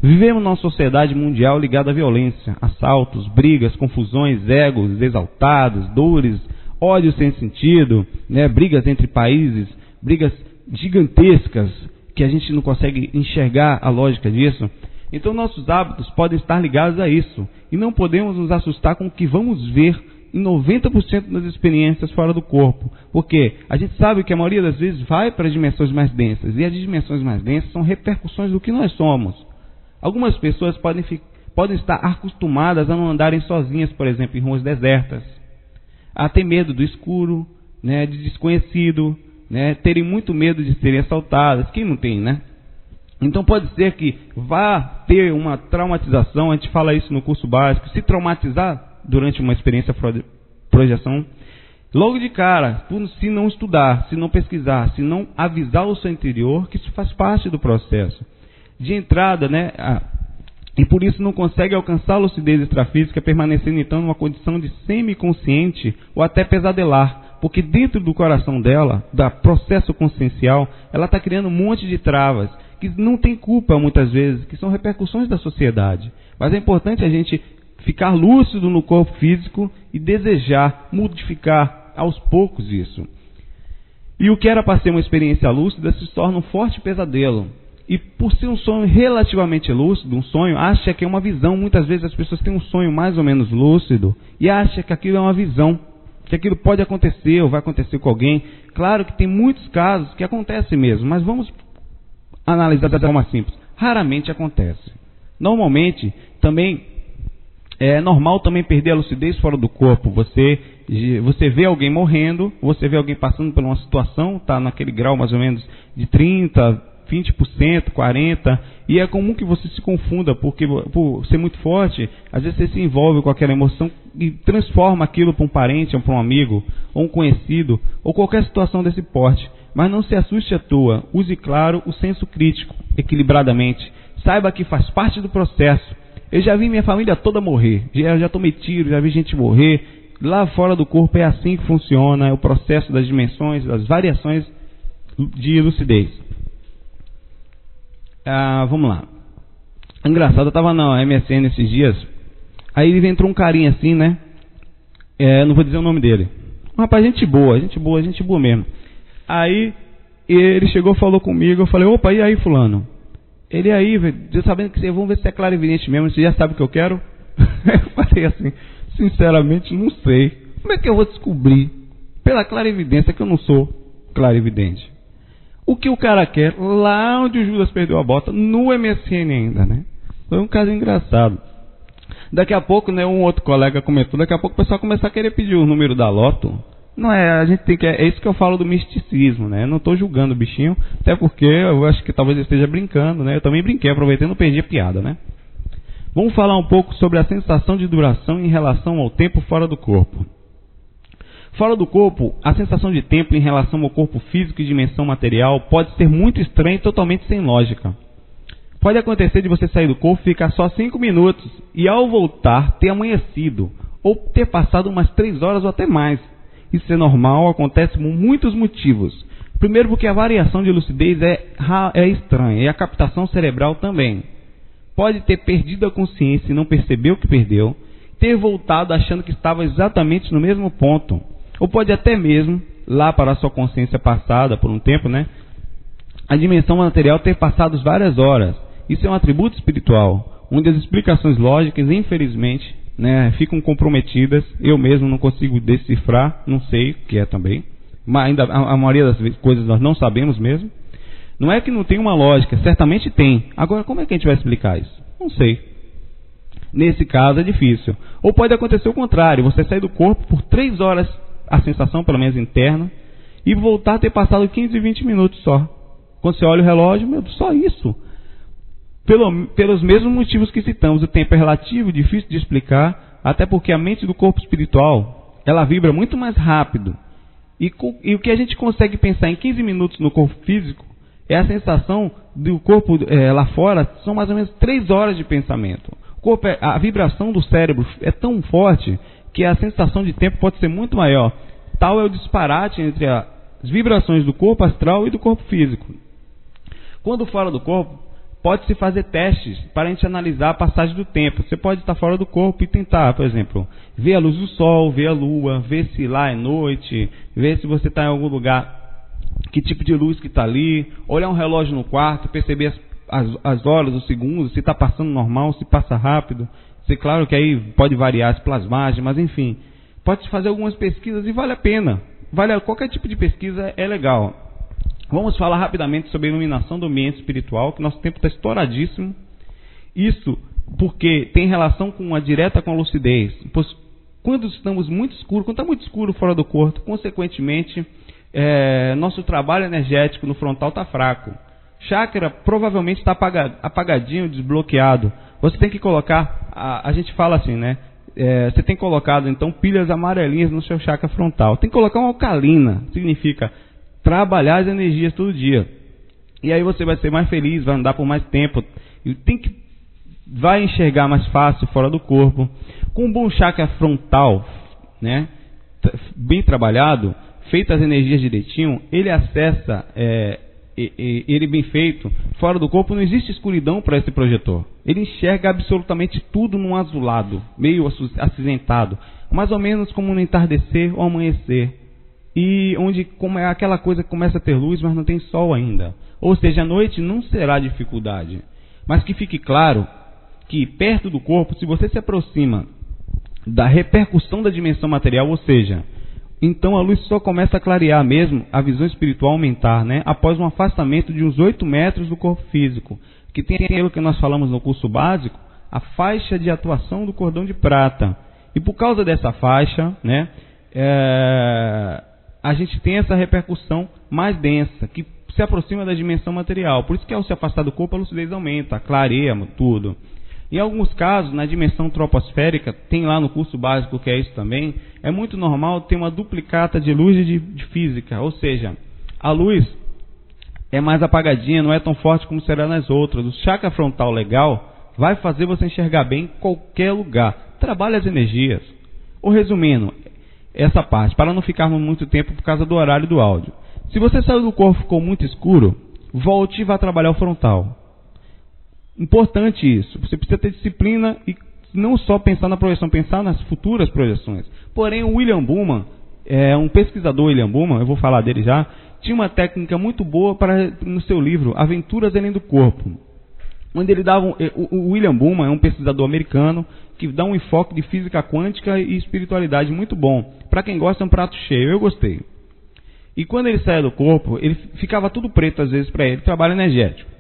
Vivemos numa sociedade mundial ligada à violência, assaltos, brigas, confusões, egos exaltados, dores, ódio sem sentido, né? Brigas entre países, brigas gigantescas que a gente não consegue enxergar a lógica disso. Então nossos hábitos podem estar ligados a isso e não podemos nos assustar com o que vamos ver em 90% das experiências fora do corpo, porque a gente sabe que a maioria das vezes vai para as dimensões mais densas, e as dimensões mais densas são repercussões do que nós somos. Algumas pessoas podem estar acostumadas a não andarem sozinhas, por exemplo, em ruas desertas, a ter medo do escuro, né, de desconhecido, né, terem muito medo de serem assaltadas. Quem não tem, né? Então pode ser que vá ter uma traumatização, a gente fala isso no curso básico, se traumatizar durante uma experiência projeção, logo de cara, se não estudar, se não pesquisar, se não avisar o seu interior, que isso faz parte do processo de entrada, né? E por isso não consegue alcançar a lucidez extrafísica, permanecendo então numa condição de semiconsciente ou até pesadelar, porque dentro do coração dela, do processo consciencial, ela está criando um monte de travas, que não tem culpa muitas vezes, que são repercussões da sociedade. Mas é importante a gente ficar lúcido no corpo físico e desejar modificar aos poucos isso. E o que era para ser uma experiência lúcida se torna um forte pesadelo. E por ser um sonho relativamente lúcido, um sonho, acha que é uma visão. Muitas vezes as pessoas têm um sonho mais ou menos lúcido e acham que aquilo é uma visão, que aquilo pode acontecer ou vai acontecer com alguém. Claro que tem muitos casos que acontece mesmo, mas vamos analisar de forma simples. Raramente acontece. Normalmente, também é normal também perder a lucidez fora do corpo. Você vê alguém morrendo, você vê alguém passando por uma situação, está naquele grau mais ou menos de 30%, 20%, 40%, e é comum que você se confunda, porque por ser muito forte, às vezes você se envolve com aquela emoção e transforma aquilo para um parente, ou para um amigo, ou um conhecido, ou qualquer situação desse porte. Mas não se assuste à toa, use claro o senso crítico, equilibradamente, saiba que faz parte do processo. Eu já vi minha família toda morrer, já tomei tiro, já vi gente morrer. Lá fora do corpo é assim que funciona, é o processo das dimensões, das variações de lucidez. Vamos lá. Engraçado, eu estava na MSN esses dias, aí entrou um carinha assim, né? Não vou dizer o nome dele. Um rapaz, gente boa mesmo. Aí ele chegou, falou comigo, eu falei, opa, e aí fulano? Ele aí, velho, sabendo que vamos ver se é clarividente mesmo, você já sabe o que eu quero? Eu falei assim, sinceramente não sei. Como é que eu vou descobrir pela clarividência que eu não sou clarividente? O que o cara quer, lá onde o Judas perdeu a bota, no MSN ainda, né? Foi um caso engraçado. Daqui a pouco, né, um outro colega comentou, daqui a pouco o pessoal começar a querer pedir o número da loto. Não é, a gente tem que, é isso que eu falo do misticismo, né? Eu não estou julgando o bichinho, até porque eu acho que talvez ele esteja brincando, né? Eu também brinquei, aproveitei e não perdi a piada, né? Vamos falar um pouco sobre a sensação de duração em relação ao tempo fora do corpo. Fora do corpo, a sensação de tempo em relação ao corpo físico e dimensão material pode ser muito estranha e totalmente sem lógica. Pode acontecer de você sair do corpo e ficar só 5 minutos e ao voltar ter amanhecido ou ter passado umas 3 horas ou até mais. Isso é normal, acontece por muitos motivos. Primeiro porque a variação de lucidez é estranha e a captação cerebral também. Pode ter perdido a consciência e não percebeu que perdeu, ter voltado achando que estava exatamente no mesmo ponto. Ou pode até mesmo, lá para a sua consciência passada por um tempo, né? A dimensão material ter passado várias horas. Isso é um atributo espiritual, onde as explicações lógicas, infelizmente, né, ficam comprometidas. Eu mesmo não consigo decifrar, não sei o que é também. Mas ainda a maioria das coisas nós não sabemos mesmo. Não é que não tem uma lógica, certamente tem. Agora, como é que a gente vai explicar isso? Não sei. Nesse caso é difícil. Ou pode acontecer o contrário, você sair do corpo por 3 horas, a sensação pelo menos interna, e voltar a ter passado 15, 20 minutos só. Quando você olha o relógio, meu Deus, só isso. Pelos mesmos motivos que citamos, o tempo é relativo, difícil de explicar, até porque a mente do corpo espiritual, ela vibra muito mais rápido. E o que a gente consegue pensar em 15 minutos no corpo físico, é a sensação do corpo lá fora, são mais ou menos 3 horas de pensamento. A vibração do cérebro é tão forte que a sensação de tempo pode ser muito maior. Tal é o disparate entre as vibrações do corpo astral e do corpo físico. Quando fora do corpo, pode-se fazer testes para a gente analisar a passagem do tempo. Você pode estar fora do corpo e tentar, por exemplo, ver a luz do sol, ver a lua, ver se lá é noite, ver se você está em algum lugar, que tipo de luz que está ali, olhar um relógio no quarto, perceber as horas, os segundos, se está passando normal, se passa rápido. Claro que aí pode variar as plasmagens, mas enfim, pode fazer algumas pesquisas e vale a pena. Qualquer tipo de pesquisa é legal. Vamos falar rapidamente sobre a iluminação do ambiente espiritual, que nosso tempo está estouradíssimo. Isso porque tem relação direta com a lucidez. Pois quando estamos muito escuro, quando está muito escuro fora do corpo, consequentemente, nosso trabalho energético no frontal está fraco. Chakra provavelmente está apagadinho, desbloqueado. Você tem que colocar, a gente fala assim, né? Você tem colocado então pilhas amarelinhas no seu chakra frontal. Tem que colocar uma alcalina, significa trabalhar as energias todo dia. E aí você vai ser mais feliz, vai andar por mais tempo. E vai enxergar mais fácil fora do corpo. Com um bom chakra frontal, né? Bem trabalhado, feitas as energias direitinho, ele acessa, ele bem feito, fora do corpo não existe escuridão para esse projetor. Ele enxerga absolutamente tudo num azulado, meio acinzentado, mais ou menos como no entardecer ou amanhecer. e onde como é aquela coisa que começa a ter luz, mas não tem sol ainda. Ou seja, a noite não será dificuldade. Mas que fique claro que perto do corpo, se você se aproxima da repercussão da dimensão material, ou seja, então a luz só começa a clarear mesmo, a visão espiritual aumentar, né? Após um afastamento de uns 8 metros do corpo físico, que tem aquilo que nós falamos no curso básico, a faixa de atuação do cordão de prata. E por causa dessa faixa, né, a gente tem essa repercussão mais densa, que se aproxima da dimensão material. Por isso que ao se afastar do corpo, a lucidez aumenta, clareia tudo. Em alguns casos, na dimensão troposférica, tem lá no curso básico que é isso também, é muito normal ter uma duplicata de luz de física, ou seja, a luz é mais apagadinha, não é tão forte como será nas outras. O chakra frontal legal vai fazer você enxergar bem em qualquer lugar. Trabalha as energias. Ou resumindo, essa parte, para não ficarmos muito tempo por causa do horário do áudio. Se você saiu do corpo ficou muito escuro, volte e vá trabalhar o frontal. Importante isso. Você precisa ter disciplina e não só pensar na projeção, pensar nas futuras projeções. Porém, o William Buhlman, um pesquisador William Buhlman, eu vou falar dele já, tinha uma técnica muito boa no seu livro Aventuras Além do Corpo, onde ele dava o William Buhlman é um pesquisador americano que dá um enfoque de física quântica e espiritualidade muito bom. Para quem gosta é um prato cheio, eu gostei. E quando ele saía do corpo, ele ficava tudo preto às vezes para ele, trabalho energético.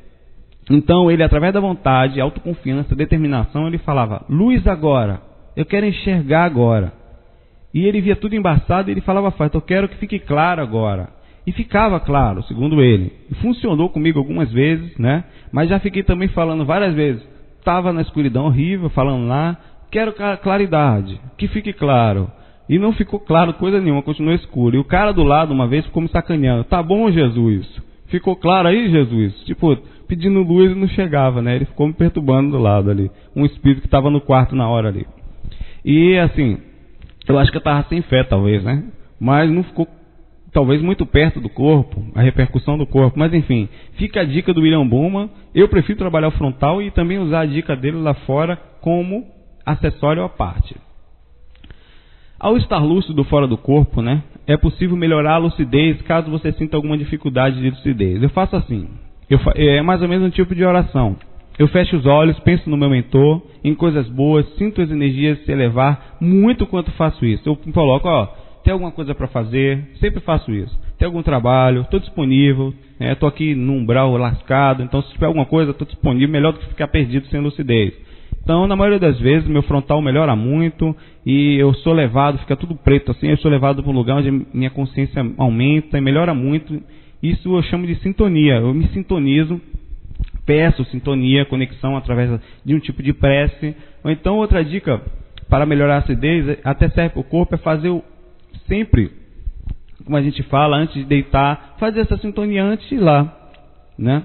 Então ele, através da vontade, autoconfiança, determinação, ele falava, luz agora, eu quero enxergar agora. E ele via tudo embaçado e ele falava, eu quero que fique claro agora. E ficava claro, segundo ele. E funcionou comigo algumas vezes, né? Mas já fiquei também falando várias vezes. Estava na escuridão horrível, falando lá, quero claridade, que fique claro. E não ficou claro coisa nenhuma, continuou escuro. E o cara do lado, uma vez, ficou me sacaneando. Tá bom, Jesus? Ficou claro aí, Jesus? Tipo, pedindo luz e não chegava, né? Ele ficou me perturbando do lado ali. Um espírito que estava no quarto na hora ali. E assim, eu acho que eu estava sem fé, talvez, né? Mas não ficou, talvez, muito perto do corpo, a repercussão do corpo. Mas enfim, fica a dica do William Buhlman. Eu prefiro trabalhar o frontal e também usar a dica dele lá fora como acessório à parte. Ao estar lúcido fora do corpo, né, é possível melhorar a lucidez caso você sinta alguma dificuldade de lucidez. Eu faço assim, é mais ou menos um tipo de oração. Eu fecho os olhos, penso no meu mentor, em coisas boas, sinto as energias se elevar muito quanto faço isso. Eu coloco, tem alguma coisa para fazer, sempre faço isso. Tem algum trabalho, estou disponível, estou aqui no umbral lascado, então se tiver alguma coisa, estou disponível, melhor do que ficar perdido sem lucidez. Então, na maioria das vezes, meu frontal melhora muito e eu sou levado, fica tudo preto assim, eu sou levado para um lugar onde minha consciência aumenta e melhora muito. Isso eu chamo de sintonia, eu me sintonizo, peço sintonia, conexão através de um tipo de prece. Ou então, outra dica para melhorar a acidez, até serve para o corpo, é fazer sempre, como a gente fala, antes de deitar, fazer essa sintonia antes de ir lá, né?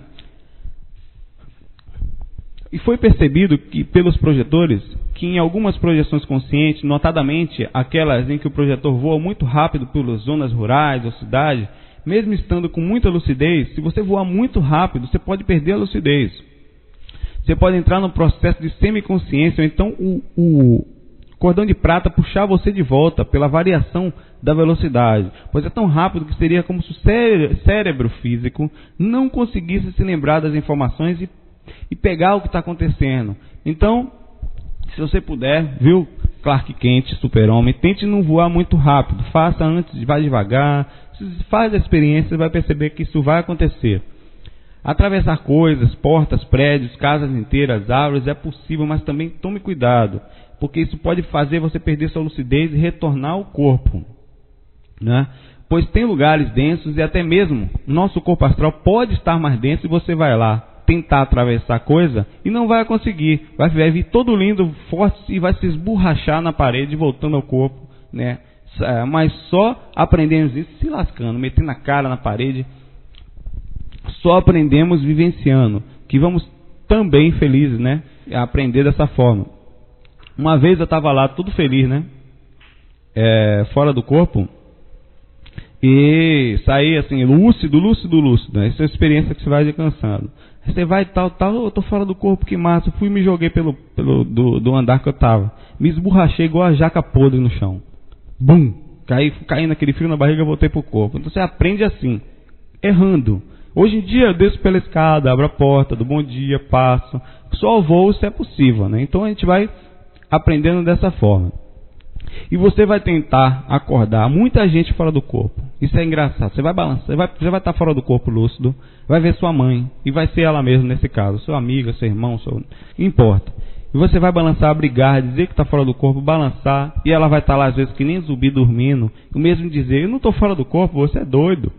E foi percebido que pelos projetores, que em algumas projeções conscientes, notadamente aquelas em que o projetor voa muito rápido pelas zonas rurais ou cidade, mesmo estando com muita lucidez, se você voar muito rápido, você pode perder a lucidez. Você pode entrar no processo de semiconsciência, ou então o cordão de prata puxar você de volta pela variação da velocidade, pois é tão rápido que seria como se o cérebro físico não conseguisse se lembrar das informações e pegar o que está acontecendo. Então, se você puder, viu, Clark Kent, super-homem, tente não voar muito rápido, faça antes, vá devagar, faz a experiência, você vai perceber que isso vai acontecer. Atravessar coisas, portas, prédios, casas inteiras, árvores, é possível, mas também tome cuidado, porque isso pode fazer você perder sua lucidez e retornar ao corpo, né? Pois tem lugares densos e até mesmo nosso corpo astral pode estar mais denso e você vai lá tentar atravessar a coisa e não vai conseguir, vai vir todo lindo, forte e vai se esborrachar na parede voltando ao corpo, né? Mas só aprendemos isso se lascando, metendo a cara na parede. Só aprendemos vivenciando, que vamos também felizes, né, a aprender dessa forma. Uma vez eu estava lá todo feliz, né, fora do corpo, e saí assim, lúcido. Essa é a experiência que você vai alcançando. Você vai tal, eu tô fora do corpo, que massa. Fui e me joguei do andar que eu tava. Me esborrachei igual a jaca podre no chão. Bum! caindo aquele frio na barriga, eu voltei pro corpo. Então você aprende assim, errando. Hoje em dia eu desço pela escada, abro a porta, do bom dia, passo. Só voo se é possível, né? Então a gente vai aprendendo dessa forma. E você vai tentar acordar muita gente fora do corpo. Isso é engraçado. Você vai balançar, você vai estar fora do corpo lúcido, vai ver sua mãe, e vai ser ela mesma nesse caso, sua amiga, seu irmão, não importa. E você vai balançar, brigar, dizer que está fora do corpo, balançar, e ela vai estar lá às vezes que nem zumbi dormindo, o mesmo dizer, eu não estou fora do corpo, você é doido.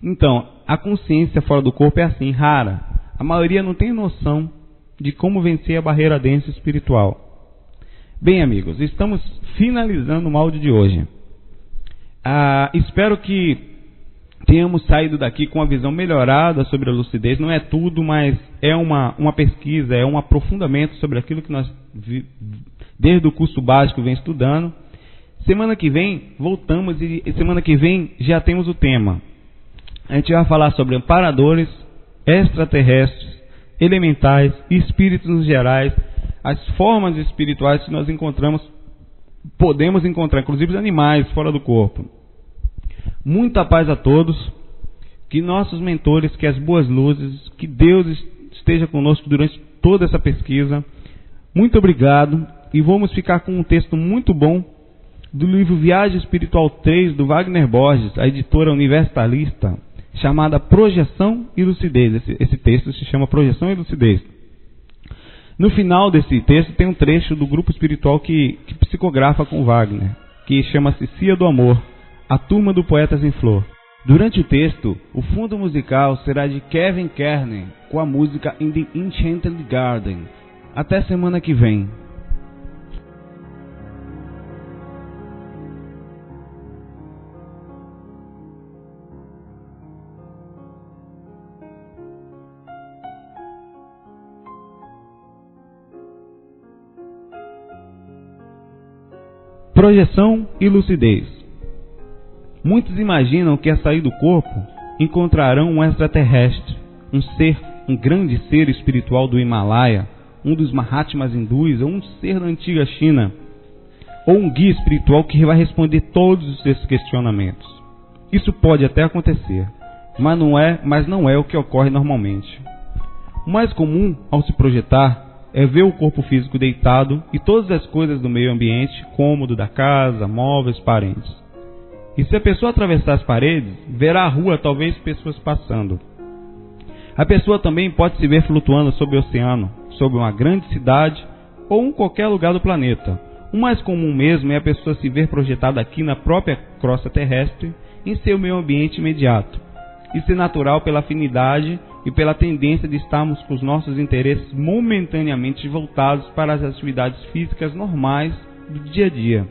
Então, a consciência fora do corpo é assim, rara. A maioria não tem noção de como vencer a barreira densa espiritual. Bem, amigos, estamos finalizando o áudio de hoje. Espero que tenhamos saído daqui com uma visão melhorada sobre a lucidez. Não é tudo, mas é uma pesquisa, é um aprofundamento sobre aquilo que nós, desde o curso básico, vem estudando. Semana que vem, voltamos e semana que vem já temos o tema. A gente vai falar sobre amparadores, extraterrestres, elementais, espíritos nos gerais, as formas espirituais que nós encontramos, podemos encontrar, inclusive os animais fora do corpo. Muita paz a todos, que nossos mentores, que as boas luzes, que Deus esteja conosco durante toda essa pesquisa. Muito obrigado, e vamos ficar com um texto muito bom do livro Viagem Espiritual 3, do Wagner Borges, a editora universalista, chamada Projeção e Lucidez. Esse texto se chama Projeção e Lucidez. No final desse texto tem um trecho do grupo espiritual que psicografa com Wagner, que chama-se Cia do Amor, a turma do Poetas em Flor. Durante o texto, o fundo musical será de Kevin Kerner, com a música In the Enchanted Garden. Até semana que vem. Projeção e lucidez. Muitos imaginam que, a sair do corpo, encontrarão um extraterrestre, um grande ser espiritual do Himalaia, um dos Mahatmas hindus, ou um ser da antiga China, ou um guia espiritual que vai responder todos esses questionamentos. Isso pode até acontecer, mas não é o que ocorre normalmente. O mais comum ao se projetar é ver o corpo físico deitado e todas as coisas do meio ambiente, cômodo da casa, móveis, parentes. E se a pessoa atravessar as paredes, verá a rua, talvez pessoas passando. A pessoa também pode se ver flutuando sobre o oceano, sobre uma grande cidade ou em qualquer lugar do planeta. O mais comum mesmo é a pessoa se ver projetada aqui na própria crosta terrestre, em seu meio ambiente imediato. Isso é natural pela afinidade e pela tendência de estarmos com os nossos interesses momentaneamente voltados para as atividades físicas normais do dia a dia.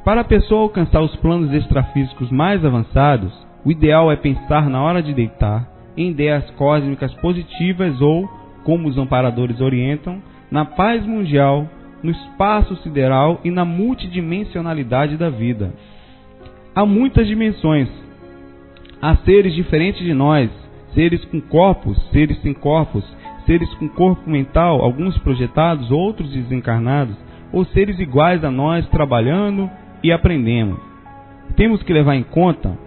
Para a pessoa alcançar os planos extrafísicos mais avançados, o ideal é pensar na hora de deitar em ideias cósmicas positivas ou, como os amparadores orientam, na paz mundial, no espaço sideral e na multidimensionalidade da vida. Há muitas dimensões. Há seres diferentes de nós, seres com corpos, seres sem corpos, seres com corpo mental, alguns projetados, outros desencarnados, ou seres iguais a nós trabalhando e aprendendo. Temos que levar em conta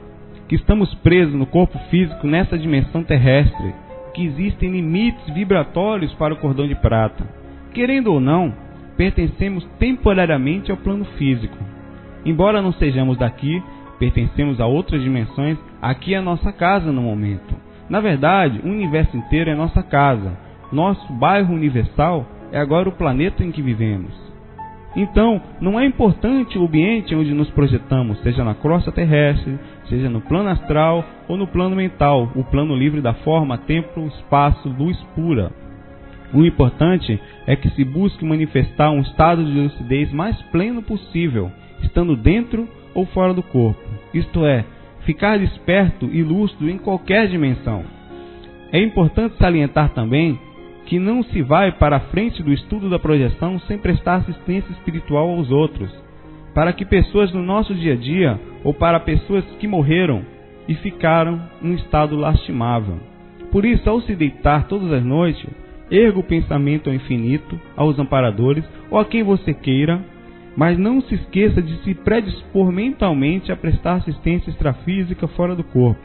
que estamos presos no corpo físico nessa dimensão terrestre, que existem limites vibratórios para o cordão de prata. Querendo ou não, pertencemos temporariamente ao plano físico. Embora não sejamos daqui, pertencemos a outras dimensões, aqui é a nossa casa no momento. Na verdade, o universo inteiro é nossa casa. Nosso bairro universal é agora o planeta em que vivemos. Então, não é importante o ambiente onde nos projetamos, seja na crosta terrestre, seja no plano astral ou no plano mental, o plano livre da forma, tempo, espaço, luz pura. O importante é que se busque manifestar um estado de lucidez mais pleno possível, estando dentro ou fora do corpo. Isto é, ficar desperto e lúcido em qualquer dimensão. É importante salientar também que não se vai para a frente do estudo da projeção sem prestar assistência espiritual aos outros, para que pessoas no nosso dia a dia, ou para pessoas que morreram e ficaram em um estado lastimável. Por isso, ao se deitar todas as noites, erga o pensamento ao infinito, aos amparadores, ou a quem você queira, Mas não se esqueça de se predispor mentalmente a prestar assistência extrafísica fora do corpo.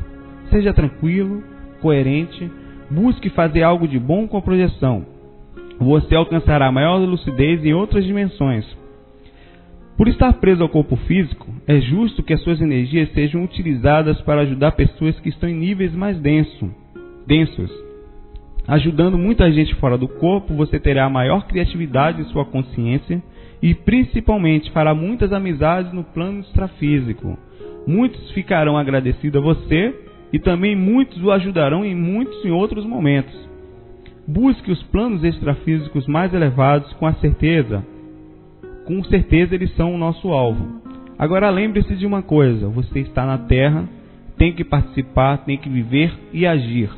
Seja tranquilo, coerente, busque fazer algo de bom com a projeção. Você alcançará maior lucidez em outras dimensões. Por estar preso ao corpo físico, é justo que as suas energias sejam utilizadas para ajudar pessoas que estão em níveis mais densos. Ajudando muita gente fora do corpo, você terá maior criatividade em sua consciência e principalmente fará muitas amizades no plano extrafísico. Muitos ficarão agradecidos a você e também muitos o ajudarão em outros momentos. Busque os planos extrafísicos mais elevados com certeza eles são o nosso alvo. Agora lembre-se de uma coisa, você está na Terra, tem que participar, tem que viver e agir.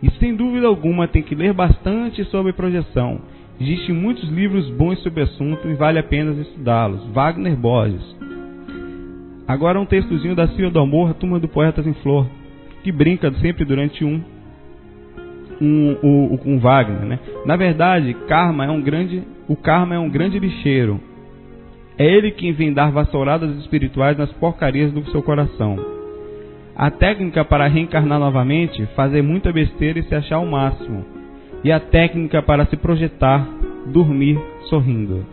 E sem dúvida alguma tem que ler bastante sobre projeção. Existem muitos livros bons sobre o assunto e vale a pena estudá-los. Wagner Borges. Agora um textozinho da Silva do Amor, a turma do Poetas em Flor, que brinca sempre durante com Wagner, né? Na verdade, o karma é um grande lixeiro. É ele quem vem dar vassouradas espirituais nas porcarias do seu coração. A técnica para reencarnar novamente, fazer muita besteira e se achar o máximo. E a técnica para se projetar, dormir sorrindo.